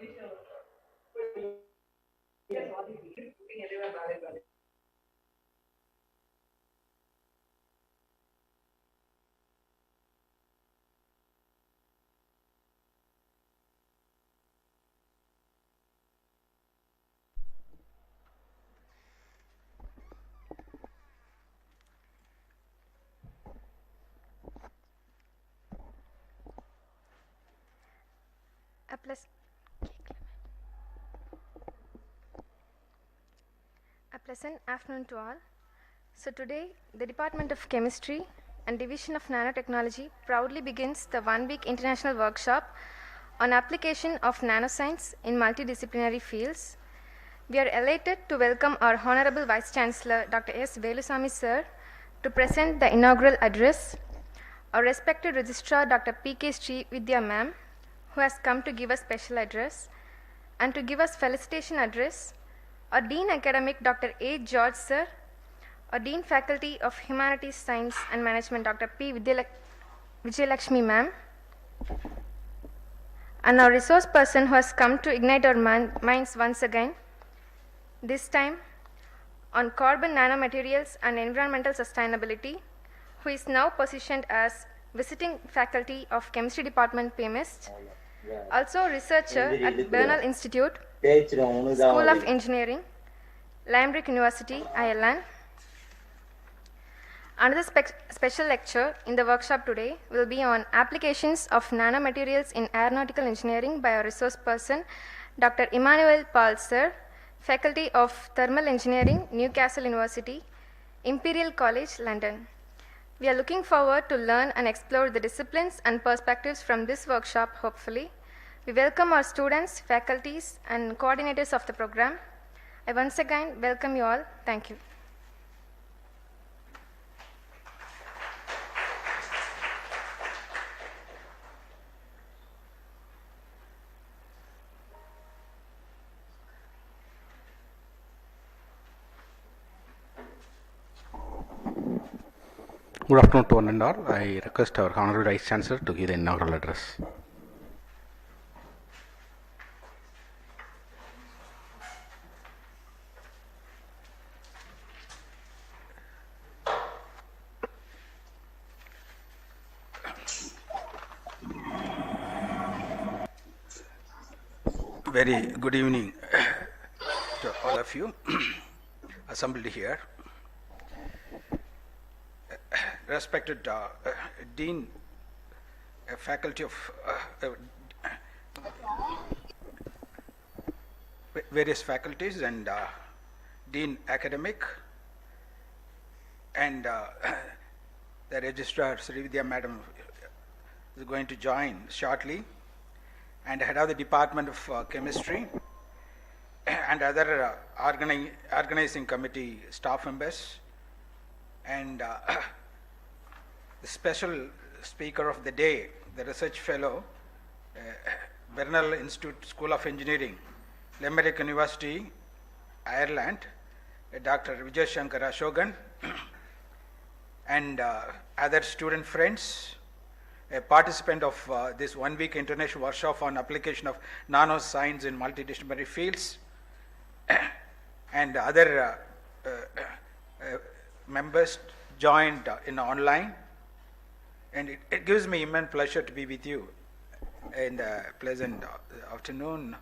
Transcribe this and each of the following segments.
A pleasant afternoon to all. So today, the Department of Chemistry and Division of Nanotechnology proudly begins the one-week international workshop on application of nanoscience in multidisciplinary fields. We are elated to welcome our Honorable Vice Chancellor, Dr. S. Velusamy Sir, to present the inaugural address, our respected Registrar, Dr. P.K. Srividya Ma'am, who has come to give a special address, and to give us felicitation address, our Dean Academic, Dr. A. George Sir, our Dean Faculty of Humanities, Science and Management, Dr. P. Vijayalakshmi Ma'am, and our resource person who has come to ignite our minds once again, this time on carbon nanomaterials and environmental sustainability, who is now positioned as visiting faculty of Chemistry Department, PMIST, also researcher at Bernal Institute, School of Engineering, Limerick University, Ireland. Another special lecture in the workshop today will be on applications of nanomaterials in aeronautical engineering by our resource person, Dr. Emmanuel Paul Sir, Faculty of Thermal Engineering, Newcastle University, Imperial College, London. We are looking forward to learn and explore the disciplines and perspectives from this workshop, hopefully. We welcome our students, faculties, and coordinators of the program. I once again welcome you all. Thank you. Good afternoon to one and all. I request our Honorable Vice Chancellor to give the inaugural address. Very good evening to all of you assembled here. Respected Dean, Faculty of various faculties, and Dean Academic, and the Registrar Srividya Madam is going to join shortly, and head of the Department of Chemistry, and other organizing committee staff members, and the special speaker of the day, the research fellow, Bernal Institute School of Engineering, Limerick University, Ireland, Dr. Vijay Shankar Ashogan, and other student friends, a participant of this one-week international workshop on application of nanoscience in multidisciplinary fields, and other members joined in online. And it gives me immense pleasure to be with you in the pleasant afternoon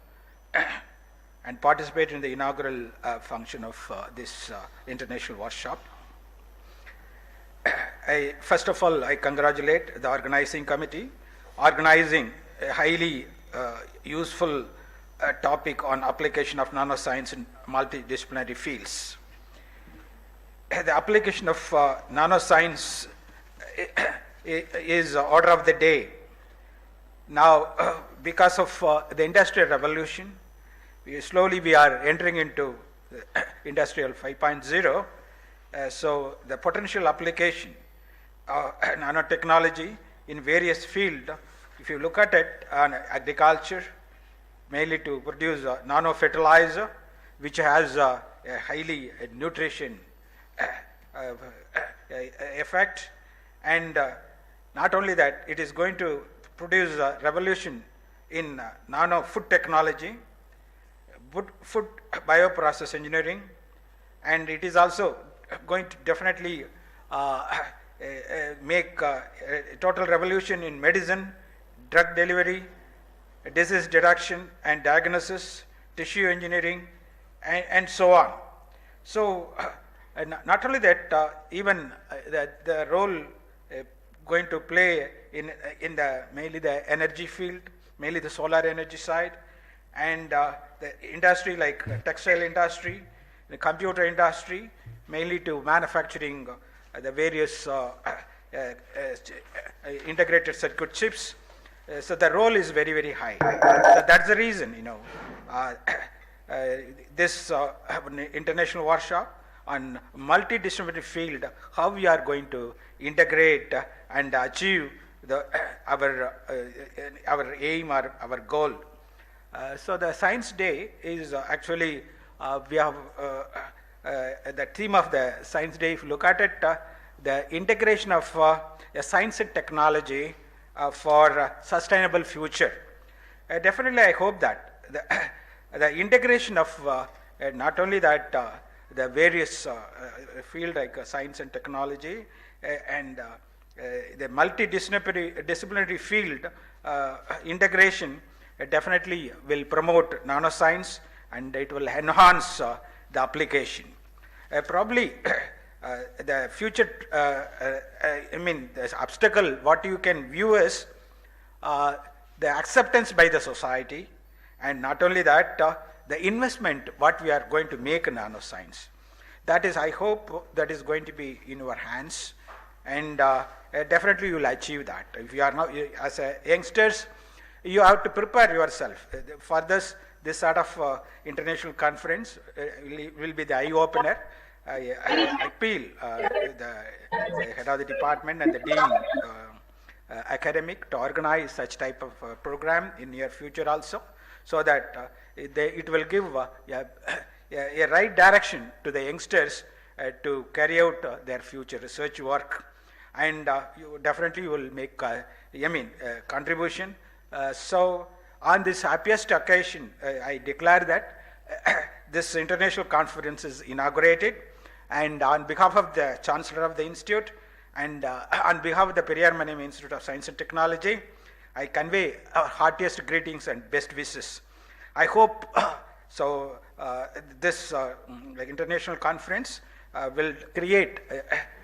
and participate in the inaugural function of this international workshop. First of all, I congratulate the organizing committee, organizing a highly useful topic on application of nanoscience in multidisciplinary fields. The application of nanoscience is order of the day. Now, because of the industrial revolution, we are entering into industrial 5.0. So the potential application of nanotechnology in various fields, if you look at it on agriculture, mainly to produce nano fertilizer, which has a highly nutrition effect, and not only that, it is going to produce a revolution in nano food technology, food bioprocess engineering, and it is also going to definitely make a total revolution in medicine, drug delivery, disease detection and diagnosis, tissue engineering, and so on. So, not only that, even the role going to play in the mainly the energy field, mainly the solar energy side, and the industry like textile industry, the computer industry, mainly to manufacturing the various integrated circuit chips. So the role is very, very high. So that's the reason, this international workshop on multidisciplinary field, how we are going to integrate and achieve our aim or our goal. So the Science Day is actually, we have the theme of the Science Day, if you look at it, the integration of science and technology for a sustainable future. Definitely I hope that the integration of not only that the various field like science and technology and the multidisciplinary field integration definitely will promote nanoscience, and it will enhance the application. Probably the future, the obstacle what you can view is the acceptance by the society, and not only that, the investment what we are going to make in nanoscience. That is, I hope that is going to be in your hands, and definitely you will achieve that. If you are now, as youngsters, you have to prepare yourself for this sort of international conference. Will be the eye opener. I appeal the head of the department and the dean academic to organize such type of program in near future also, so that it will give a right direction to the youngsters to carry out their future research work, and you definitely will make contribution. So on this happiest occasion, I declare that this international conference is inaugurated, and on behalf of the Chancellor of the Institute and on behalf of the Periyar Maniam Institute of Science and Technology, I convey our heartiest greetings and best wishes. I hope this international conference will create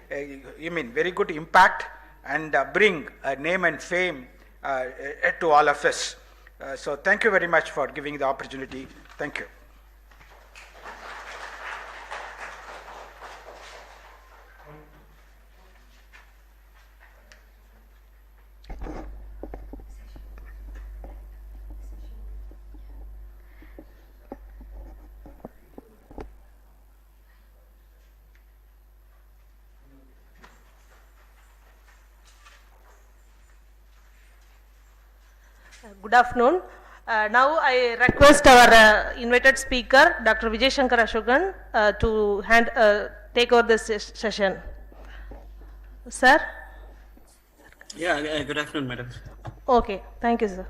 very good impact and bring name and fame to all of us. So thank you very much for giving the opportunity. Thank you. Good afternoon. Now I request our invited speaker, Dr. Vijay Shankar Ashokan, to take over this session. Sir? Yeah, good afternoon, madam. Okay, thank you, sir.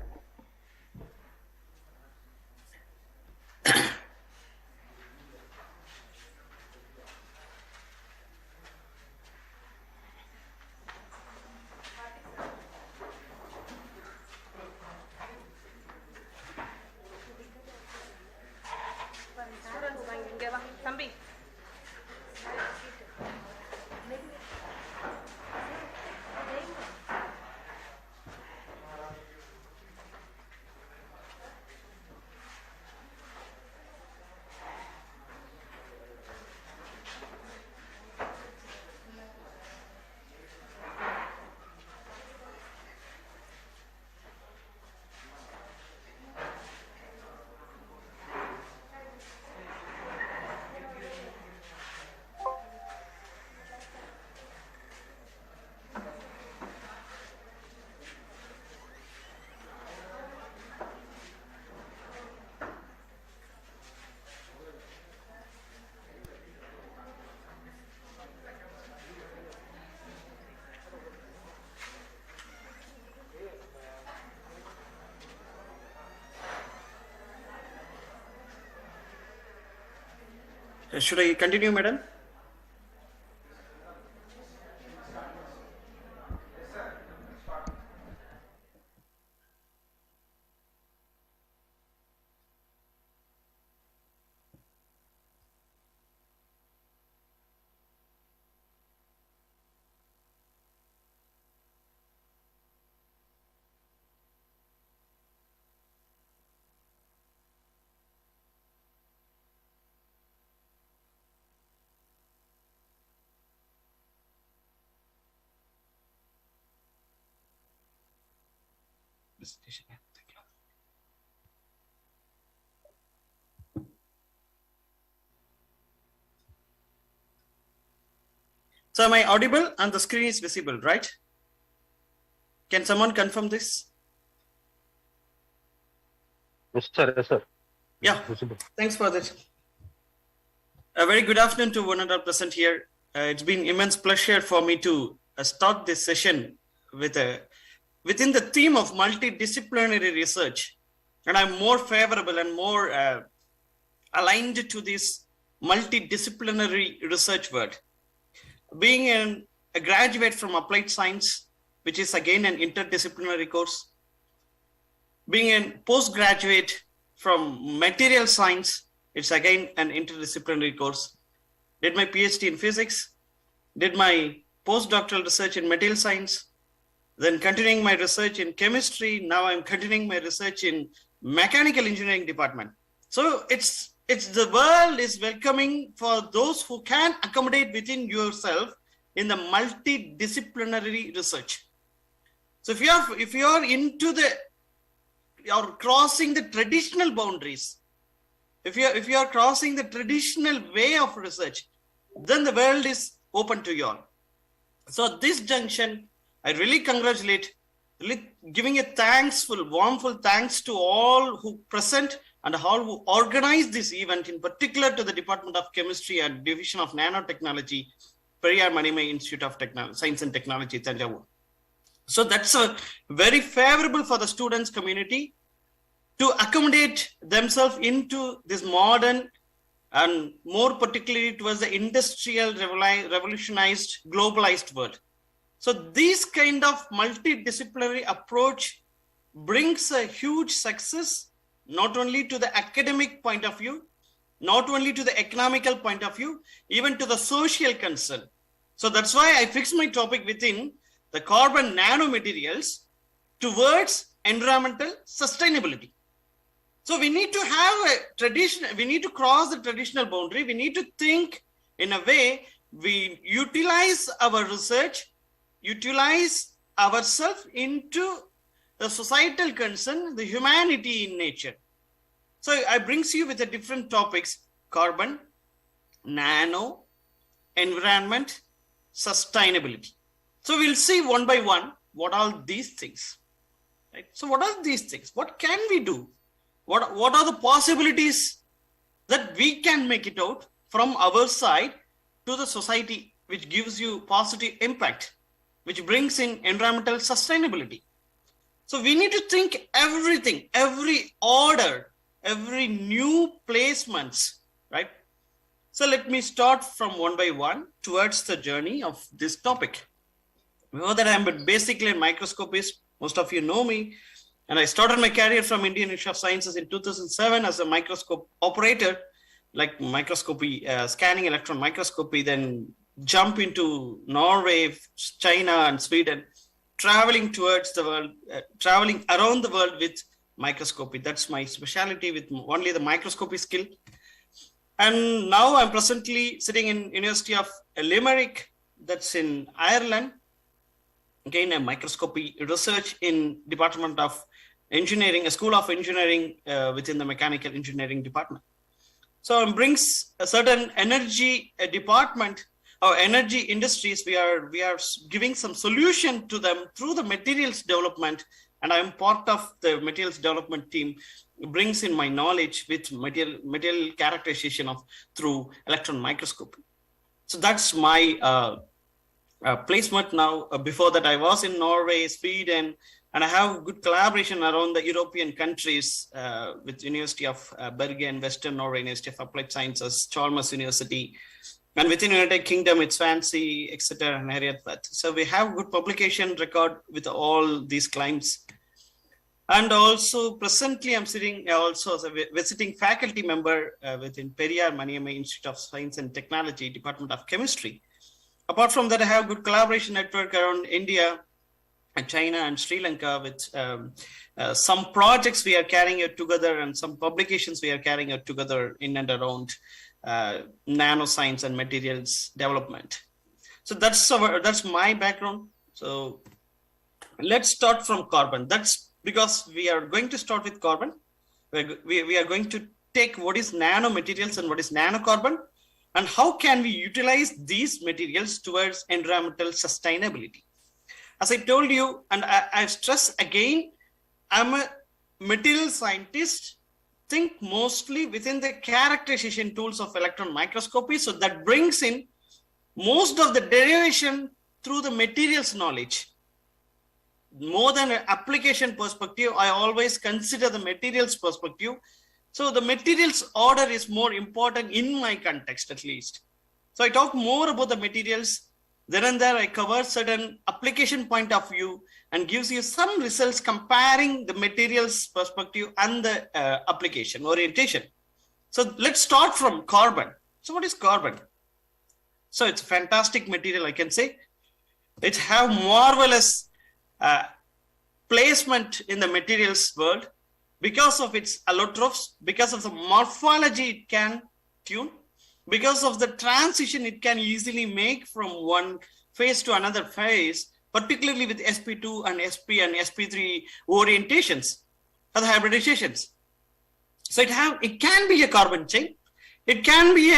Should I continue, madam? So am I audible and the screen is visible, right? Can someone confirm this? Yes, sir. Yes, sir. Yeah, Visible. thanks for that. A very good afternoon to one and all present here. It's been immense pleasure for me to start this session with within the theme of multidisciplinary research. And I'm more favorable and more aligned to this multidisciplinary research word. Being a graduate from applied science, which is again an interdisciplinary course, being a postgraduate from material science, it's again an interdisciplinary course. Did my PhD in physics, did my postdoctoral research in material science, then continuing my research in chemistry. Now I'm continuing my research in mechanical engineering department. So it's the world is welcoming for those who can accommodate within yourself in the multidisciplinary research. So if you are into you're crossing the traditional boundaries, if you are crossing the traditional way of research, then the world is open to you all. So at this junction, I really congratulate, really giving a warmful thanks to all who present and all who organized this event, in particular to the Department of Chemistry and Division of Nanotechnology, Periyar Manimai Institute of Science and Technology, Thanjavur. So that's very favorable for the students community to accommodate themselves into this modern and more particularly towards the industrial revolutionized, globalized world. So this kind of multidisciplinary approach brings a huge success, not only to the academic point of view, not only to the economical point of view, even to the social concern. So that's why I fixed my topic within the carbon nanomaterials towards environmental sustainability. So we need to have a tradition, we need to cross the traditional boundary. We need to think in a way we utilize our research, utilize ourselves into the societal concern, the humanity in nature. So I brings you with the different topics: carbon, nano, environment, sustainability. So we'll see one by one what are these things. Right? So what are these things? What can we do? What are the possibilities that we can make it out from our side to the society, which gives you positive impact, which brings in environmental sustainability? So we need to think everything, every order, every new placements, right? So let me start from one by one towards the journey of this topic. You know that I'm basically a microscopist. Most of you know me. And I started my career from Indian Institute of Sciences in 2007 as a microscope operator, like microscopy, scanning electron microscopy, then jump into Norway, China, and Sweden, traveling towards the world, traveling around the world with microscopy. That's my specialty, with only the microscopy skill. And now I'm presently sitting in University of Limerick, that's in Ireland. Again, a microscopy research in Department of Engineering, a School of Engineering within the Mechanical Engineering Department. So it brings a certain energy department or energy industries. We are giving some solution to them through the materials development, and I'm part of the materials development team. It brings in my knowledge with material characterization through electron microscopy. So that's my placement now. Before that, I was in Norway, Sweden, and I have good collaboration around the European countries with University of Bergen, Western Norway, University of Applied Sciences, Chalmers University, and within United Kingdom, it's Fancy, etc., and Harriet. So we have good publication record with all these clients. And also presently I'm sitting also as a visiting faculty member within Periyar Maniamai Institute of Science and Technology, Department of Chemistry. Apart from that, I have good collaboration network around India and China and Sri Lanka with some projects we are carrying out together and some publications we are carrying out together in and around nanoscience and materials development. So that's my background. So let's start from carbon. That's because we are going to start with carbon. We are going to take what is nanomaterials and what is nanocarbon, and how can we utilize these materials towards environmental sustainability. As I told you, and I stress again, I'm a material scientist, think mostly within the characterization tools of electron microscopy. So that brings in most of the derivation through the materials knowledge. More than an application perspective, I always consider the materials perspective. So the materials order is more important in my context, at least. So I talk more about the materials. Then and there, I cover certain application point of view and gives you some results comparing the materials perspective and the application orientation. So let's start from carbon. So what is carbon? So it's a fantastic material, I can say. It have marvelous placement in the materials world because of its allotrophs, because of the morphology it can tune, because of the transition it can easily make from one phase to another phase, particularly with sp2 and sp and sp3 orientations or the hybridizations. So it can be a carbon chain. It can be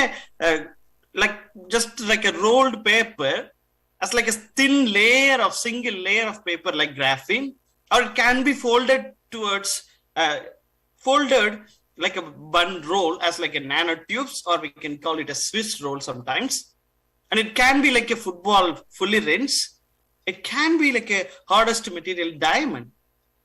just like a rolled paper, as like a thin layer of single layer of paper like graphene, or it can be folded towards folded like a bun roll as like a nanotubes, or we can call it a Swiss roll sometimes. And it can be like a football fully rinsed. It can be like a hardest material diamond.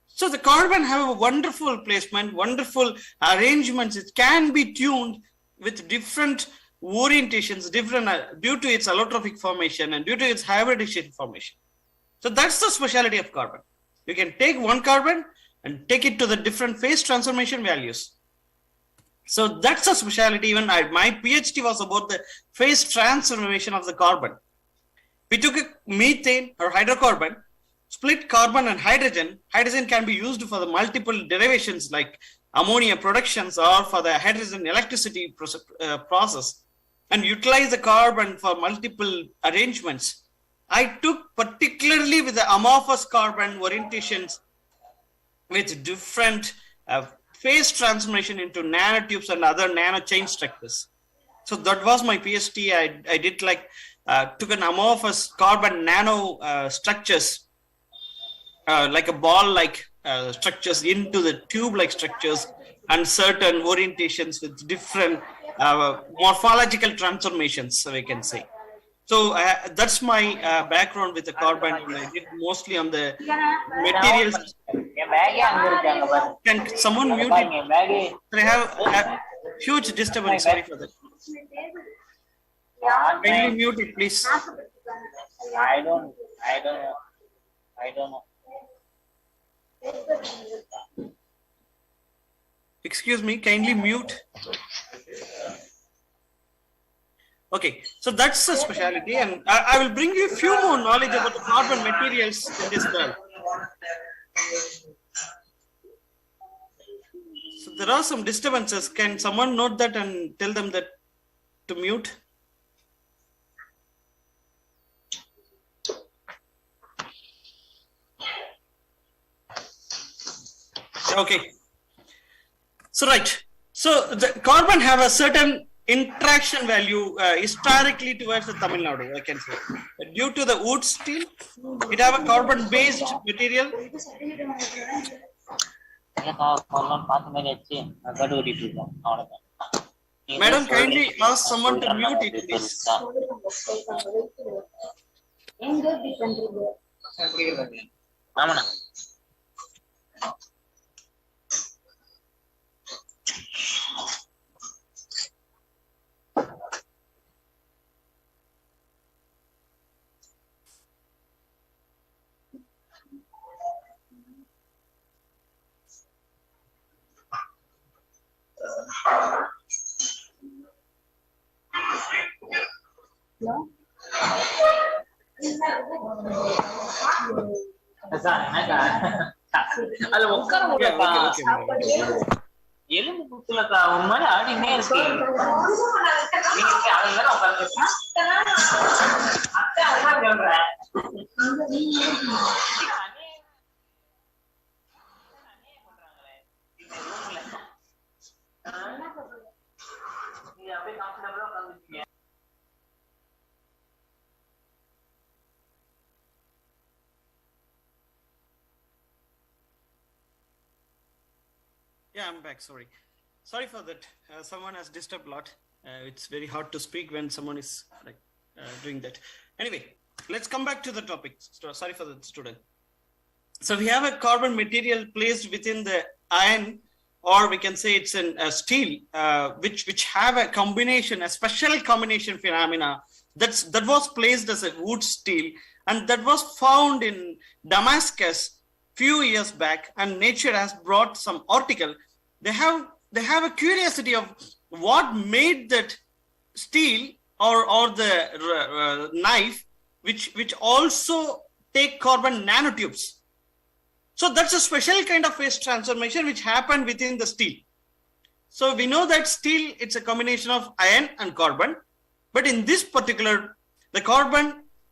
So the carbon have a wonderful placement, wonderful arrangements. It can be tuned with different orientations, different due to its allotrophic formation and due to its hybridization formation. So that's the specialty of carbon. You can take one carbon and take it to the different phase transformation values. So that's a specialty. Even my PhD was about the phase transformation of the carbon. We took a methane or hydrocarbon, split carbon and hydrogen. Hydrogen can be used for the multiple derivations like ammonia productions or for the hydrogen electricity process, and utilize the carbon for multiple arrangements. I took particularly with the amorphous carbon orientations with different phase transformation into nanotubes and other nano chain structures. So that was my PhD. I did took an amorphous carbon nano structures, like a ball-like structures into the tube-like structures and certain orientations with different morphological transformations, so we can say. So that's my background with the carbon. I did mostly on the materials. Can someone mute it? I have a huge disturbance. Sorry for that. Can you mute it, please? I don't know. Excuse me, kindly mute. Okay, so that's the specialty, and I will bring you a few more knowledge about the carbon materials in this world. So there are some disturbances. Can someone note that and tell them that to mute? Okay. So right. So the carbon have a certain interaction value historically towards the Tamil Nadu, I can say. Due to the wood steel, it have a carbon-based material. Madam, kindly ask someone to mute it, please. அதுல உட்கார Yeah, முடியலக்கா. okay, okay. எலும்பு குத்துலக்கா ஒரு மாதிரி ஆடினே இருக்கு. நீங்க அது வேற உட்காந்து அத்தை அம்மா சொல்றேன். நீங்க அப்படியே கான்ஃபிடன்டா உட்காந்துருக்கீங்க. Yeah, I'm back. Sorry for that. Someone has disturbed a lot. It's very hard to speak when someone is like doing that. Anyway, let's come back to the topic. Sorry for the student. So we have a carbon material placed within the iron, or we can say it's a steel, which have a combination, a special combination phenomena that was placed as a wood steel, and that was found in Damascus few years back, and Nature has brought some article. They have a curiosity of what made that steel or the knife, which also take carbon nanotubes. So that's a special kind of phase transformation which happened within the steel. So we know that steel, it's a combination of iron and carbon, but in this particular, the carbon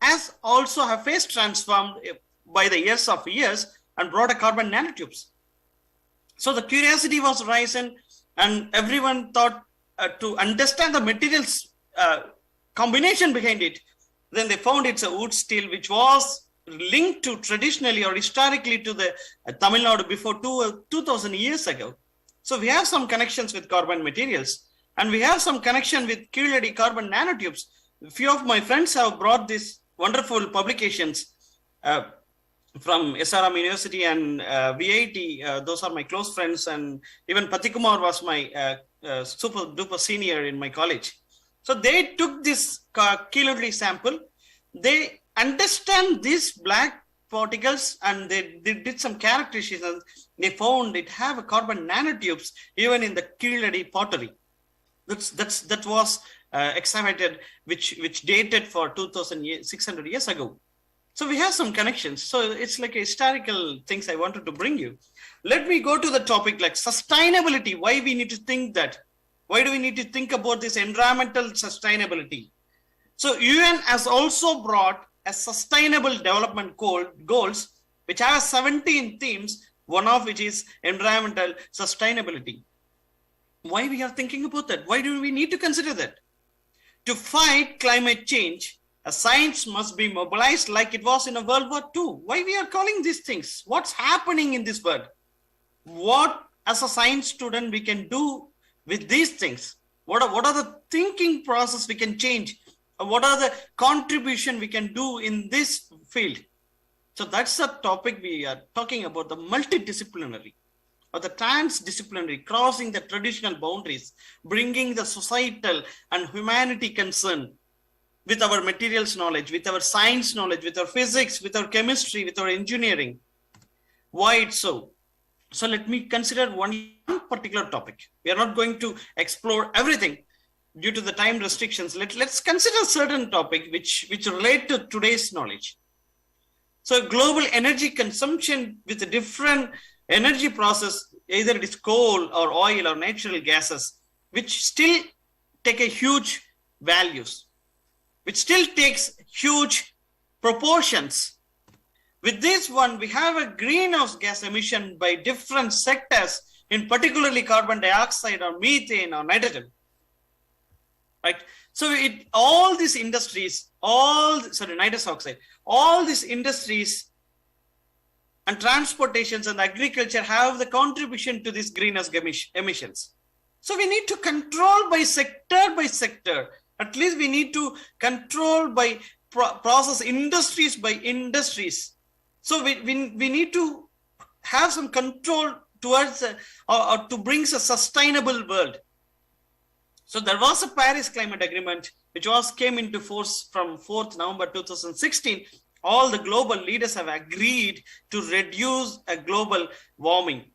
has also have phase transformed by the years of years and brought a carbon nanotubes. So the curiosity was risen, and everyone thought to understand the materials combination behind it. Then they found it's a wood steel, which was linked to traditionally or historically to the Tamil Nadu before 2000 years ago. So we have some connections with carbon materials, and we have some connection with QLED carbon nanotubes. A few of my friends have brought these wonderful publications from SRM University and VIT. Those are my close friends, and even Patikumar was my super duper senior in my college. So they took this QLED sample, they understand these black particles, and they did some characterizations. They found it have a carbon nanotubes even in the QLED pottery. That was excavated, which dated for 2,600 years ago. So we have some connections. So it's like a historical things I wanted to bring you. Let me go to the topic like sustainability. Why we need to think that? Why do we need to think about this environmental sustainability? So UN has also brought a sustainable development goals, which have 17 themes, one of which is environmental sustainability. Why we are thinking about that? Why do we need to consider that? To fight climate change, a science must be mobilized like it was in a World War II. Why we are calling these things? What's happening in this world? What as a science student we can do with these things? What are the thinking process we can change? What are the contribution we can do in this field? So that's the topic we are talking about, the multidisciplinary or the transdisciplinary, crossing the traditional boundaries, bringing the societal and humanity concern with our materials knowledge, with our science knowledge, with our physics, with our chemistry, with our engineering. Why it's so? So let me consider one particular topic. We are not going to explore everything due to the time restrictions. Let's consider a certain topic which relate to today's knowledge. So global energy consumption with a different energy process, either it is coal or oil or natural gases, which still take a huge values, which still takes huge proportions. With this one, we have a greenhouse gas emission by different sectors, in particularly carbon dioxide or methane or nitrogen. Right? So all these industries, nitrous oxide, all these industries and transportations and agriculture have the contribution to these greenhouse emissions. So we need to control by sector. At least we need to control by process industries by industries. So we need to have some control towards or to bring a sustainable world. So there was a Paris Climate Agreement which came into force from 4th November 2016. All the global leaders have agreed to reduce a global warming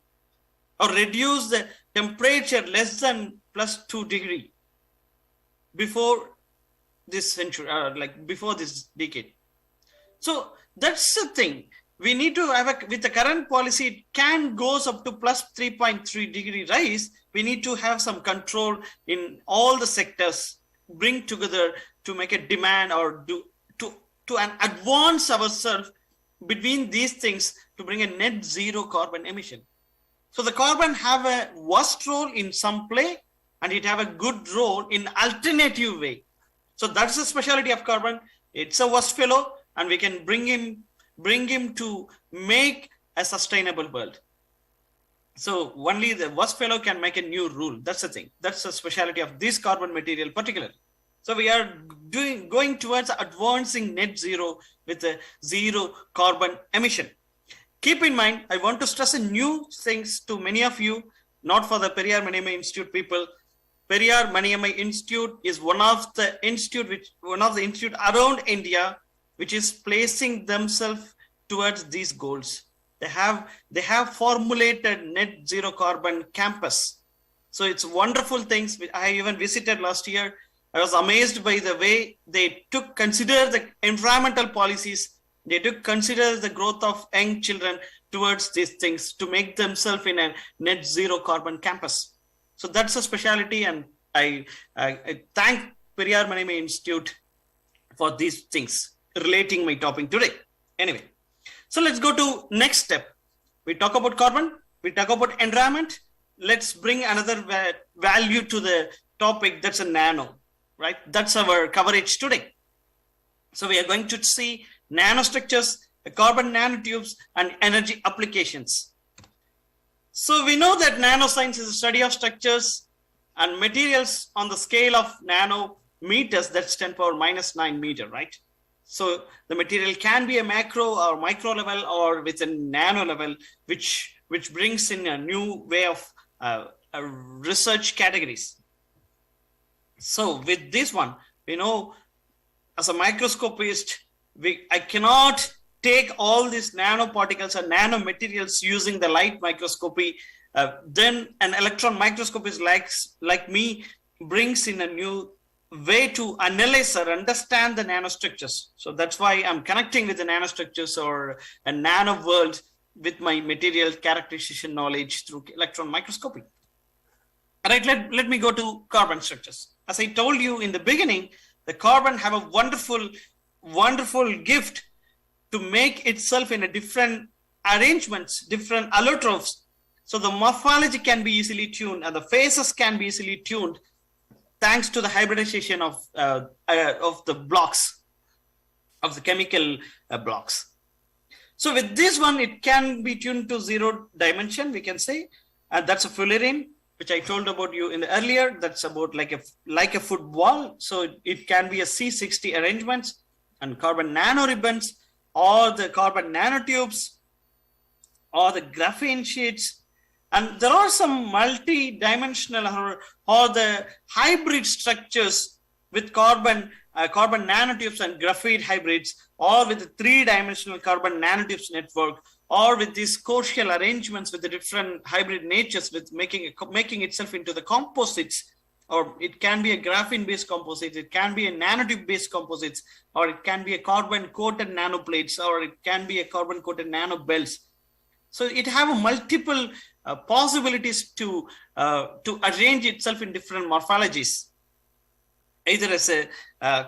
or reduce the temperature less than plus 2 degrees before this century, before this decade. So that's the thing. We need to have with the current policy, it can goes up to plus 3.3 degree rise. We need to have some control in all the sectors, bring together to make a demand or to advance ourselves between these things to bring a net zero carbon emission. So the carbon have a worst role in some play and it have a good role in alternative way. So that's the specialty of carbon. It's a worst fellow and we can bring him to make a sustainable world. So only the worst fellow can make a new rule. That's the thing. That's the specialty of this carbon material particularly. So we are going towards advancing net zero with a zero carbon emission. Keep in mind, I want to stress a new things to many of you, not for the Periyar Maniammai Institute people. Periyar Maniammai Institute is one of the institute around India which is placing themselves towards these goals. They have formulated net zero carbon campus. So it's wonderful things. I even visited last year. I was amazed by the way they consider the environmental policies. They consider the growth of young children towards these things to make themselves in a net zero carbon campus. So that's a specialty, and I thank Periyar Maniammai Institute for these things relating my topic today. Anyway, so let's go to next step. We talk about carbon, we talk about environment. Let's bring another value to the topic, that's a nano, right? That's our coverage today. So we are going to see nanostructures, carbon nanotubes, and energy applications. So we know that nanoscience is a study of structures and materials on the scale of nanometers, that's 10⁻⁹ meter, right? So the material can be a macro or micro level or with a nano level, which brings in a new way of research categories. So with this one, we know as a microscopist, I cannot take all these nanoparticles and nanomaterials using the light microscopy. Then an electron microscopist like me brings in a new way to analyze or understand the nanostructures. So that's why I'm connecting with the nanostructures or a nano world with my material characterization knowledge through electron microscopy. All right, let me go to carbon structures. As I told you in the beginning, the carbon have a wonderful gift to make itself in a different arrangements, different allotropes. So the morphology can be easily tuned and the phases can be easily tuned thanks to the hybridization of the blocks, of the chemical blocks. So with this one, it can be tuned to 0 dimension, we can say, and that's a fullerene, which I told about you in the earlier. That's about like a football. So it can be a C60 arrangements and carbon nanoribbons or the carbon nanotubes or the graphene sheets. And there are some multi-dimensional or the hybrid structures with carbon nanotubes and graphite hybrids, or with the 3-dimensional carbon nanotubes network, or with these coaxial arrangements with the different hybrid natures, with making itself into the composites, or it can be a graphene-based composite, it can be a nanotube-based composites, or it can be a carbon-coated nanoplates, or it can be a carbon-coated nanobelts. So it have a multiple possibilities to arrange itself in different morphologies, either as a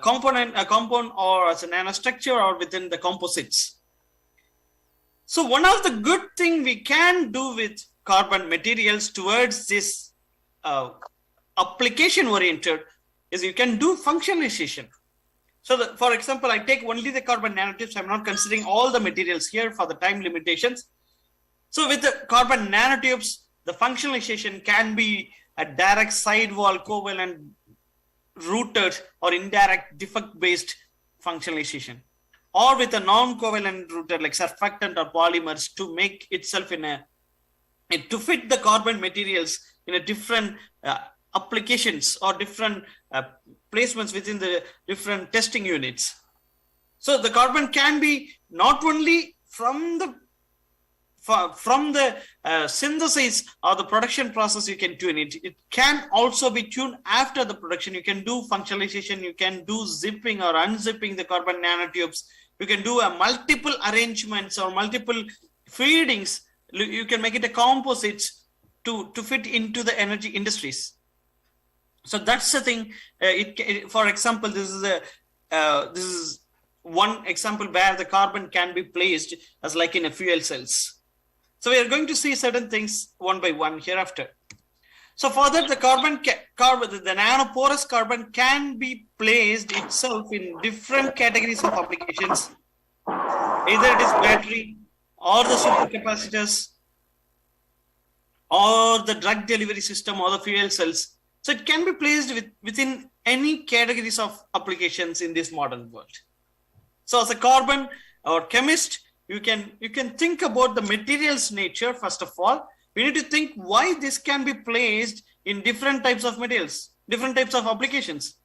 compound or as a nanostructure or within the composites. So one of the good thing we can do with carbon materials towards this application oriented is you can do functionalization. So for example, I take only the carbon nanotubes. I'm not considering all the materials here for the time limitations. So with the carbon nanotubes, the functionalization can be a direct sidewall covalent rooted or indirect defect based functionalization. or with a non-covalent router like surfactant or polymers to make itself to fit the carbon materials in a different applications or different placements within the different testing units. So the carbon can be not only from the synthesis or the production process you can tune it. It can also be tuned after the production. You can do functionalization, you can do zipping or unzipping the carbon nanotubes. You can do a multiple arrangements or multiple feedings. You can make it a composites to fit into the energy industries. So that's the thing. For example, this is one example where the carbon can be placed as like in a fuel cells. So we are going to see certain things one by one hereafter. So for that, the the nanoporous carbon can be placed itself in different categories of applications. Either it is battery or the supercapacitors or the drug delivery system or the fuel cells. So it can be placed within any categories of applications in this modern world. So as a carbon or chemist, you can think about the materials nature. First of all, we need to think why this can be placed in different types of materials, different types of applications.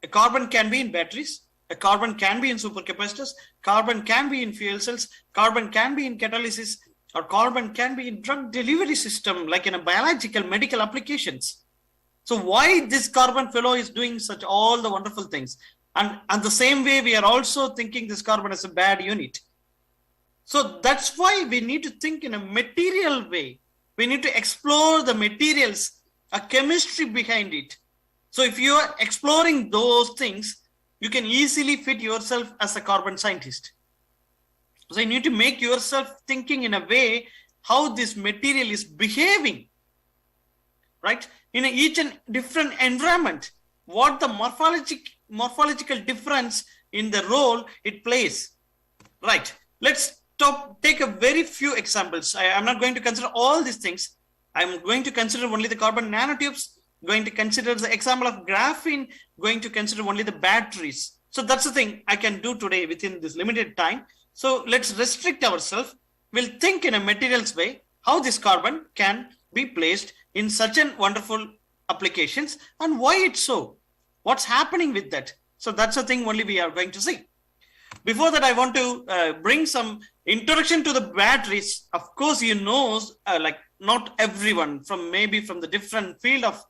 A carbon can be in batteries, a carbon can be in supercapacitors, carbon can be in fuel cells, carbon can be in catalysis, or carbon can be in drug delivery system, like in a biological medical applications. So why this carbon fellow is doing such all the wonderful things? And the same way, we are also thinking this carbon as a bad unit. So that's why we need to think in a material way. We need to explore the materials, a chemistry behind it. So if you are exploring those things, you can easily fit yourself as a carbon scientist. So you need to make yourself thinking in a way how this material is behaving, right? In each and different environment, what the morphological difference in the role it plays, right? Let's take a very few examples. I am not going to consider all these things. I'm going to consider only the carbon nanotubes, going to consider the example of graphene, going to consider only the batteries. So that's the thing I can do today within this limited time. So let's restrict ourselves. We'll think in a materials way how this carbon can be placed in such an wonderful applications and why it's so. What's happening with that? So that's the thing only we are going to see. Before that, I want to bring some introduction to the batteries. Of course, you know, like not everyone from the different field of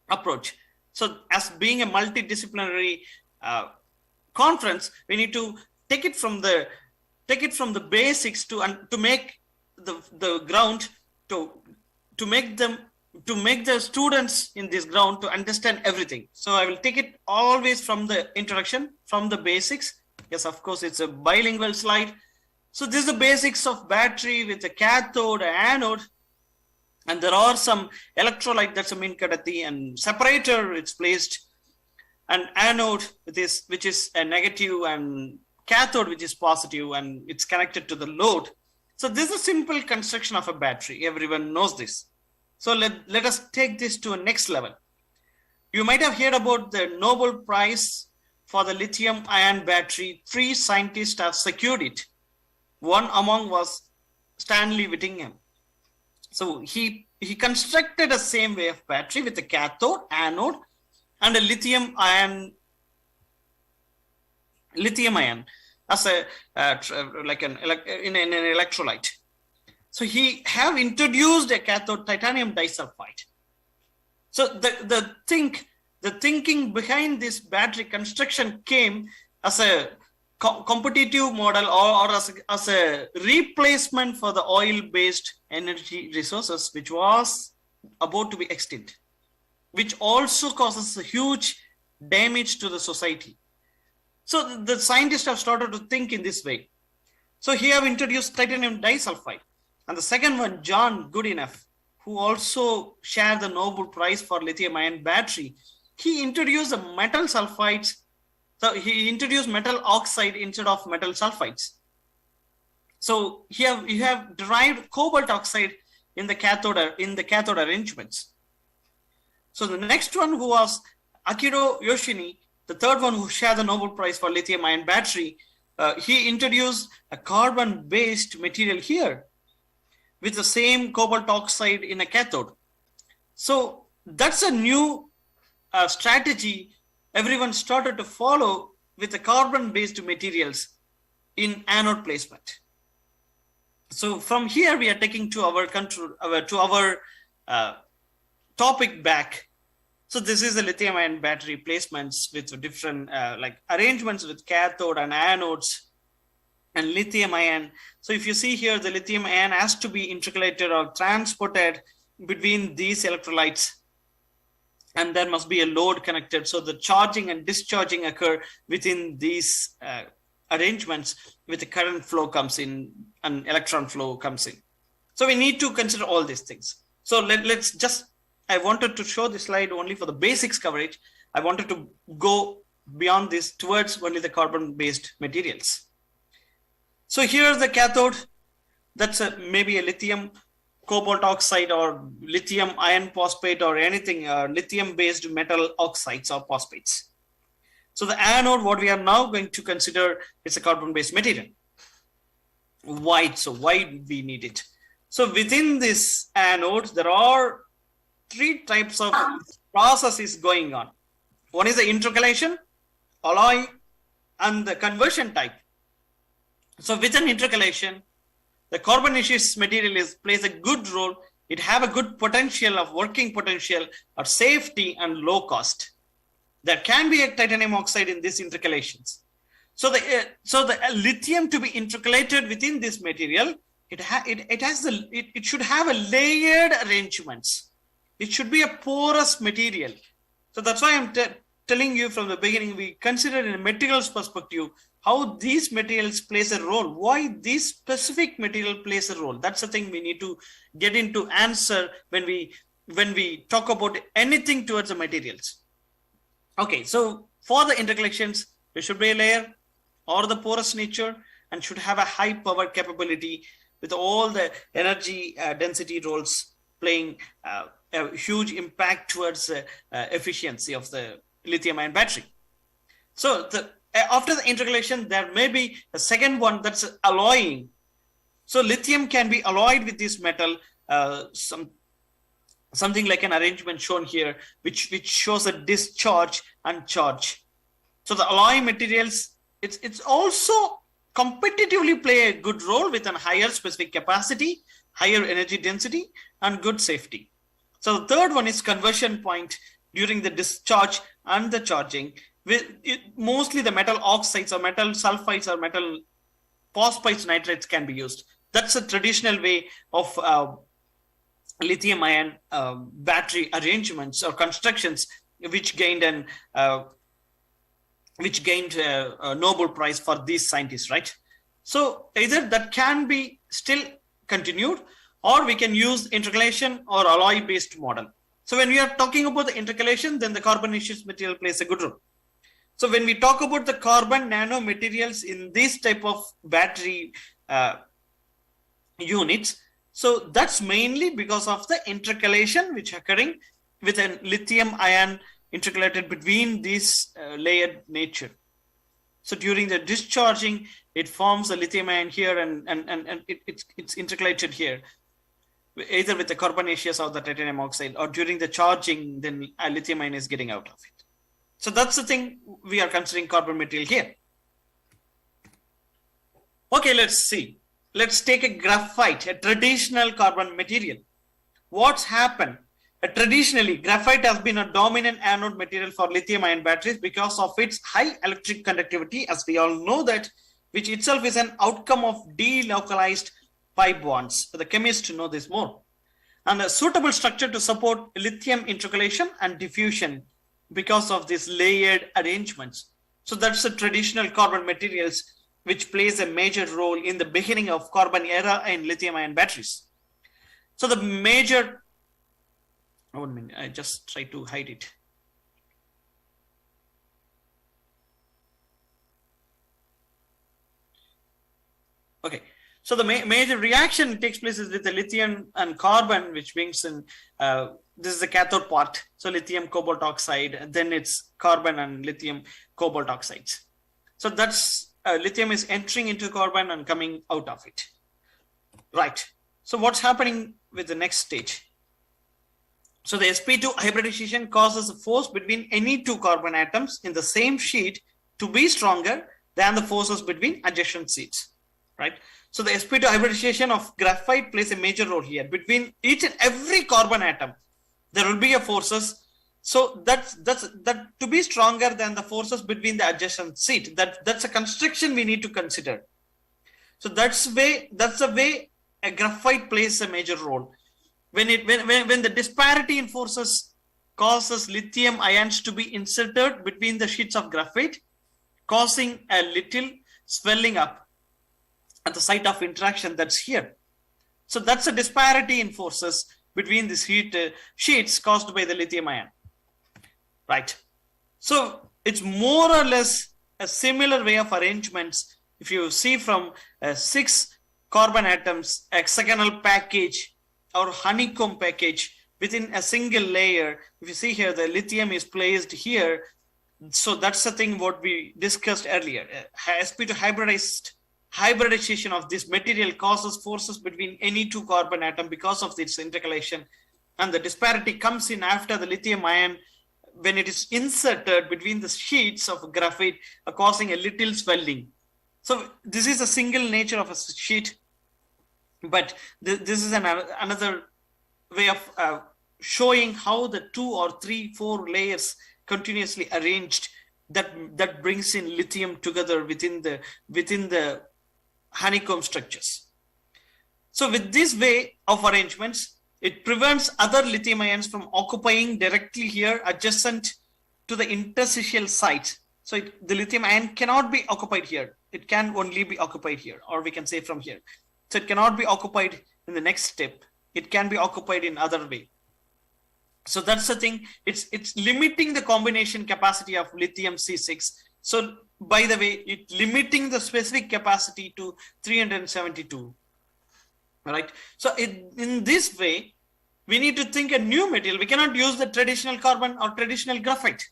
approach. So as being a multidisciplinary conference, we need to take it from the basics to make the ground to make the students in this ground to understand everything. So I will take it always from the introduction, from the basics. Yes, of course, it's a bilingual slide. So this is the basics of battery with a cathode, anode, and there are some electrolyte, that's a min kadati, and separator it's placed, and anode which is a negative, and cathode which is positive, and it's connected to the load. So this is a simple construction of a battery. Everyone knows this. So let us take this to a next level. You might have heard about the Nobel Prize for the lithium ion battery. 3 scientists have secured it. One among was Stanley Whittingham. So he constructed the same way of battery with a cathode, anode, and a lithium ion as a in an electrolyte. So he have introduced a cathode, titanium disulfide. So the thinking behind this battery construction came as a competitive model or as a replacement for the oil-based energy resources, which was about to be extinct, which also causes a huge damage to the society. So the scientists have started to think in this way. So he have introduced titanium disulfide. And the second one, John Goodenough, who also shared the Nobel Prize for lithium-ion battery, he introduced the metal sulfides. So he introduced metal oxide instead of metal sulfides. So here you have derived cobalt oxide in the cathode arrangements. So the next one, who was Akiro Yoshini, the third one who shared the Nobel Prize for lithium-ion battery, he introduced a carbon-based material here with the same cobalt oxide in a cathode. So that's a new strategy everyone started to follow with the carbon-based materials in anode placement. So from here we are taking to our topic back. So this is the lithium-ion battery placements with different like arrangements with cathode and anodes and lithium-ion. So if you see here, the lithium-ion has to be intercalated or transported between these electrolytes, and there must be a load connected. So the charging and discharging occur within these arrangements with the current flow comes in and electron flow comes in. So we need to consider all these things. So let's just, I wanted to show this slide only for the basics coverage. I wanted to go beyond this towards only the carbon-based materials. So here's the cathode. That's maybe a lithium cobalt oxide or lithium iron phosphate or anything, lithium-based metal oxides or phosphates. So the anode, what we are now going to consider, is a carbon-based material. Why? So why we need it? So within this anode, there are three types of processes going on. One is the intercalation, alloy, and the conversion type. So with an intercalation, the carbonaceous material plays a good role. It have a good potential of working potential or safety and low cost. There can be a titanium oxide in these intercalations. So the lithium to be intercalated within this material, it should have a layered arrangements. It should be a porous material. So that's why I'm telling you from the beginning, we consider in a materials perspective how these materials plays a role, why this specific material plays a role. That's the thing we need to get into answer when we talk about anything towards the materials. Okay, so for the intercalations, there should be a layer or the porous nature and should have a high power capability with all the energy density roles playing a huge impact towards efficiency of the lithium-ion battery. So after the intercalation, there may be a second one, that's alloying. So lithium can be alloyed with this metal, something like an arrangement shown here, which shows a discharge and charge. So the alloy materials, it's also competitively play a good role with a higher specific capacity, higher energy density, and good safety. So the third one is conversion point during the discharge and the charging. Mostly the metal oxides or metal sulfides or metal phosphates nitrates can be used. That's a traditional way of lithium-ion battery arrangements or constructions, which gained a Nobel Prize for these scientists, right? So either that can be still continued, or we can use intercalation or alloy-based model. So when we are talking about the intercalation, then the carbonaceous material plays a good role. So when we talk about the carbon nanomaterials in this type of battery units, so that's mainly because of the intercalation which occurring with a lithium ion intercalated between this layered nature. So during the discharging, it forms a lithium ion here and it's intercalated here, either with the carbonaceous or the titanium oxide, or during the charging, then a lithium ion is getting out of it. So that's the thing we are considering carbon material here. Okay, let's see. Let's take a graphite, a traditional carbon material. What's happened? Traditionally, graphite has been a dominant anode material for lithium-ion batteries because of its high electric conductivity, as we all know that, which itself is an outcome of delocalized pi bonds. So the chemists know this more. And a suitable structure to support lithium intercalation and diffusion because of these layered arrangements. So that's the traditional carbon materials which plays a major role in the beginning of carbon era in lithium-ion batteries. So the major, 1 minute, I just try to hide it. Okay, so the major reaction takes place is with the lithium and carbon, which brings in, this is the cathode part. So lithium cobalt oxide, and then it's carbon and lithium cobalt oxides. So that's lithium is entering into carbon and coming out of it. Right. So what's happening with the next stage? So the sp2 hybridization causes a force between any two carbon atoms in the same sheet to be stronger than the forces between adjacent sheets, right? So the sp2 hybridization of graphite plays a major role here. Between each and every carbon atom, there will be a forces. So that to be stronger than the forces between the adjacent sheet. That's a construction we need to consider. So that's the way a graphite plays a major role. When the disparity in forces causes lithium ions to be inserted between the sheets of graphite, causing a little swelling up at the site of interaction that's here. So that's a disparity in forces between the sheets caused by the lithium ion, right? So it's more or less a similar way of arrangements. If you see from 6 carbon atoms, hexagonal package or honeycomb package within a single layer, if you see here, the lithium is placed here. So that's the thing what we discussed earlier. sp2 hybridization of this material causes forces between any two carbon atom because of its intercalation, and the disparity comes in after the lithium ion when it is inserted between the sheets of graphite, causing a little swelling. So this is a single nature of a sheet, but this is another way of showing how the 2 or 3, 4 layers continuously arranged that brings in lithium together within the honeycomb structures. So with this way of arrangements, it prevents other lithium ions from occupying directly here adjacent to the interstitial site. So the lithium ion cannot be occupied here. It can only be occupied here, or we can say from here. So it cannot be occupied in the next step. It can be occupied in other way. So that's the thing. It's limiting the combination capacity of lithium C6. So by the way, it limiting the specific capacity to 372. All right. So in this way, we need to think a new material. We cannot use the traditional carbon or traditional graphite.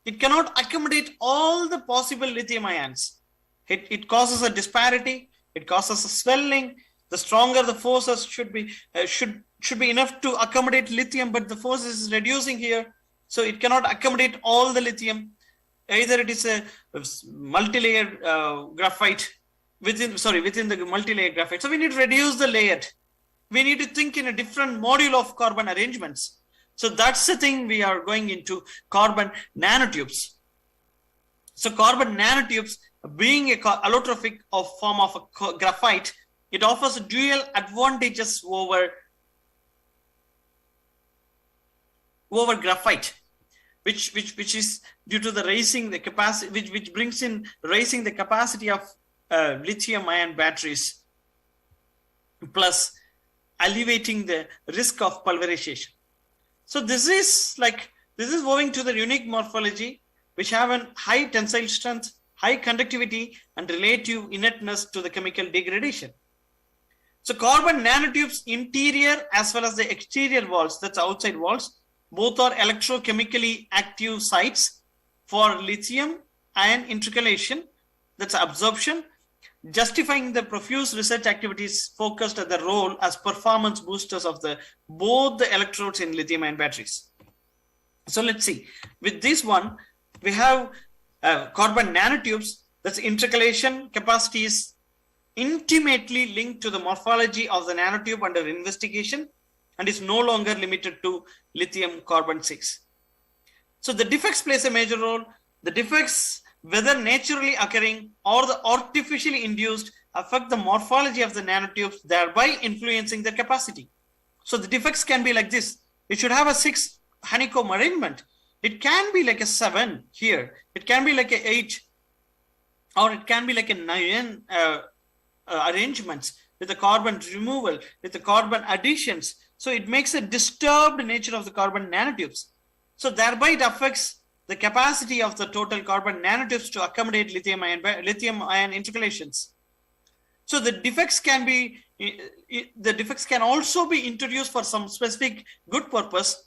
It cannot accommodate all the possible lithium ions. It causes a disparity. It causes a swelling. The stronger the forces should be enough to accommodate lithium, but the force is reducing here, so it cannot accommodate all the lithium. Either it is a multi-layer graphite within the multi-layer graphite. So we need to reduce the layer. We need to think in a different module of carbon arrangements. So that's the thing we are going into carbon nanotubes. So carbon nanotubes, being a allotrophic form of a graphite, it offers dual advantages over graphite, which is due to the raising the capacity, which brings in raising the capacity of lithium ion batteries, plus alleviating the risk of pulverization. So this is owing to the unique morphology, which have a high tensile strength, high conductivity, and relative inertness to the chemical degradation. So carbon nanotubes interior as well as the exterior walls, that's outside walls, both are electrochemically active sites for lithium ion intercalation, that's absorption, justifying the profuse research activities focused at the role as performance boosters of both the electrodes in lithium ion batteries. So let's see, with this one, we have carbon nanotubes, that's intercalation capacity is intimately linked to the morphology of the nanotube under investigation and is no longer limited to lithium carbon 6. So the defects plays a major role. The defects, whether naturally occurring or the artificially induced, affect the morphology of the nanotubes, thereby influencing their capacity. So the defects can be like this. It should have a 6 honeycomb arrangement. It can be like a 7 here. It can be like a 8, or it can be like a 9 arrangements with the carbon removal, with the carbon additions. So it makes a disturbed nature of the carbon nanotubes. So thereby it affects the capacity of the total carbon nanotubes to accommodate lithium ion intercalations. So the defects can also be introduced for some specific good purpose.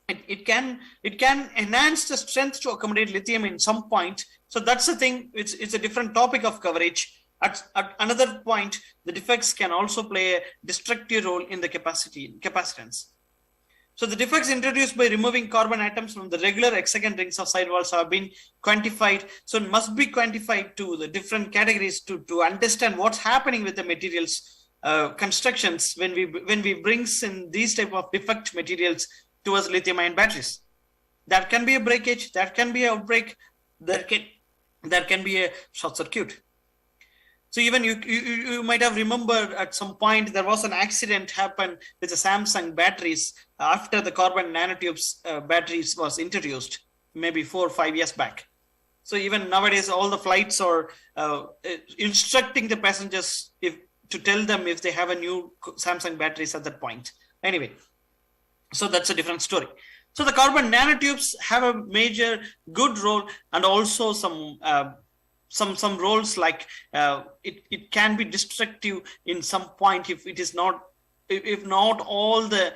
It can enhance the strength to accommodate lithium in some point So that's the thing. It's a different topic of coverage. At another point, the defects can also play a destructive role in the capacitance. So the defects introduced by removing carbon atoms from the regular hexagon rings of sidewalls have been quantified. So it must be quantified to the different categories to understand what's happening with the materials constructions when we brings in these type of defect materials towards lithium-ion batteries. That can be a breakage, that can be a outbreak, that can be a short circuit. So even you might have remembered at some point there was an accident happened with the Samsung batteries after the carbon nanotubes batteries was introduced, maybe 4 or 5 years back. So even nowadays, all the flights are instructing the passengers to tell them if they have a new Samsung batteries at that point. Anyway, so that's a different story. So the carbon nanotubes have a major good role, and also some roles like it can be destructive in some point if it is not, if not all the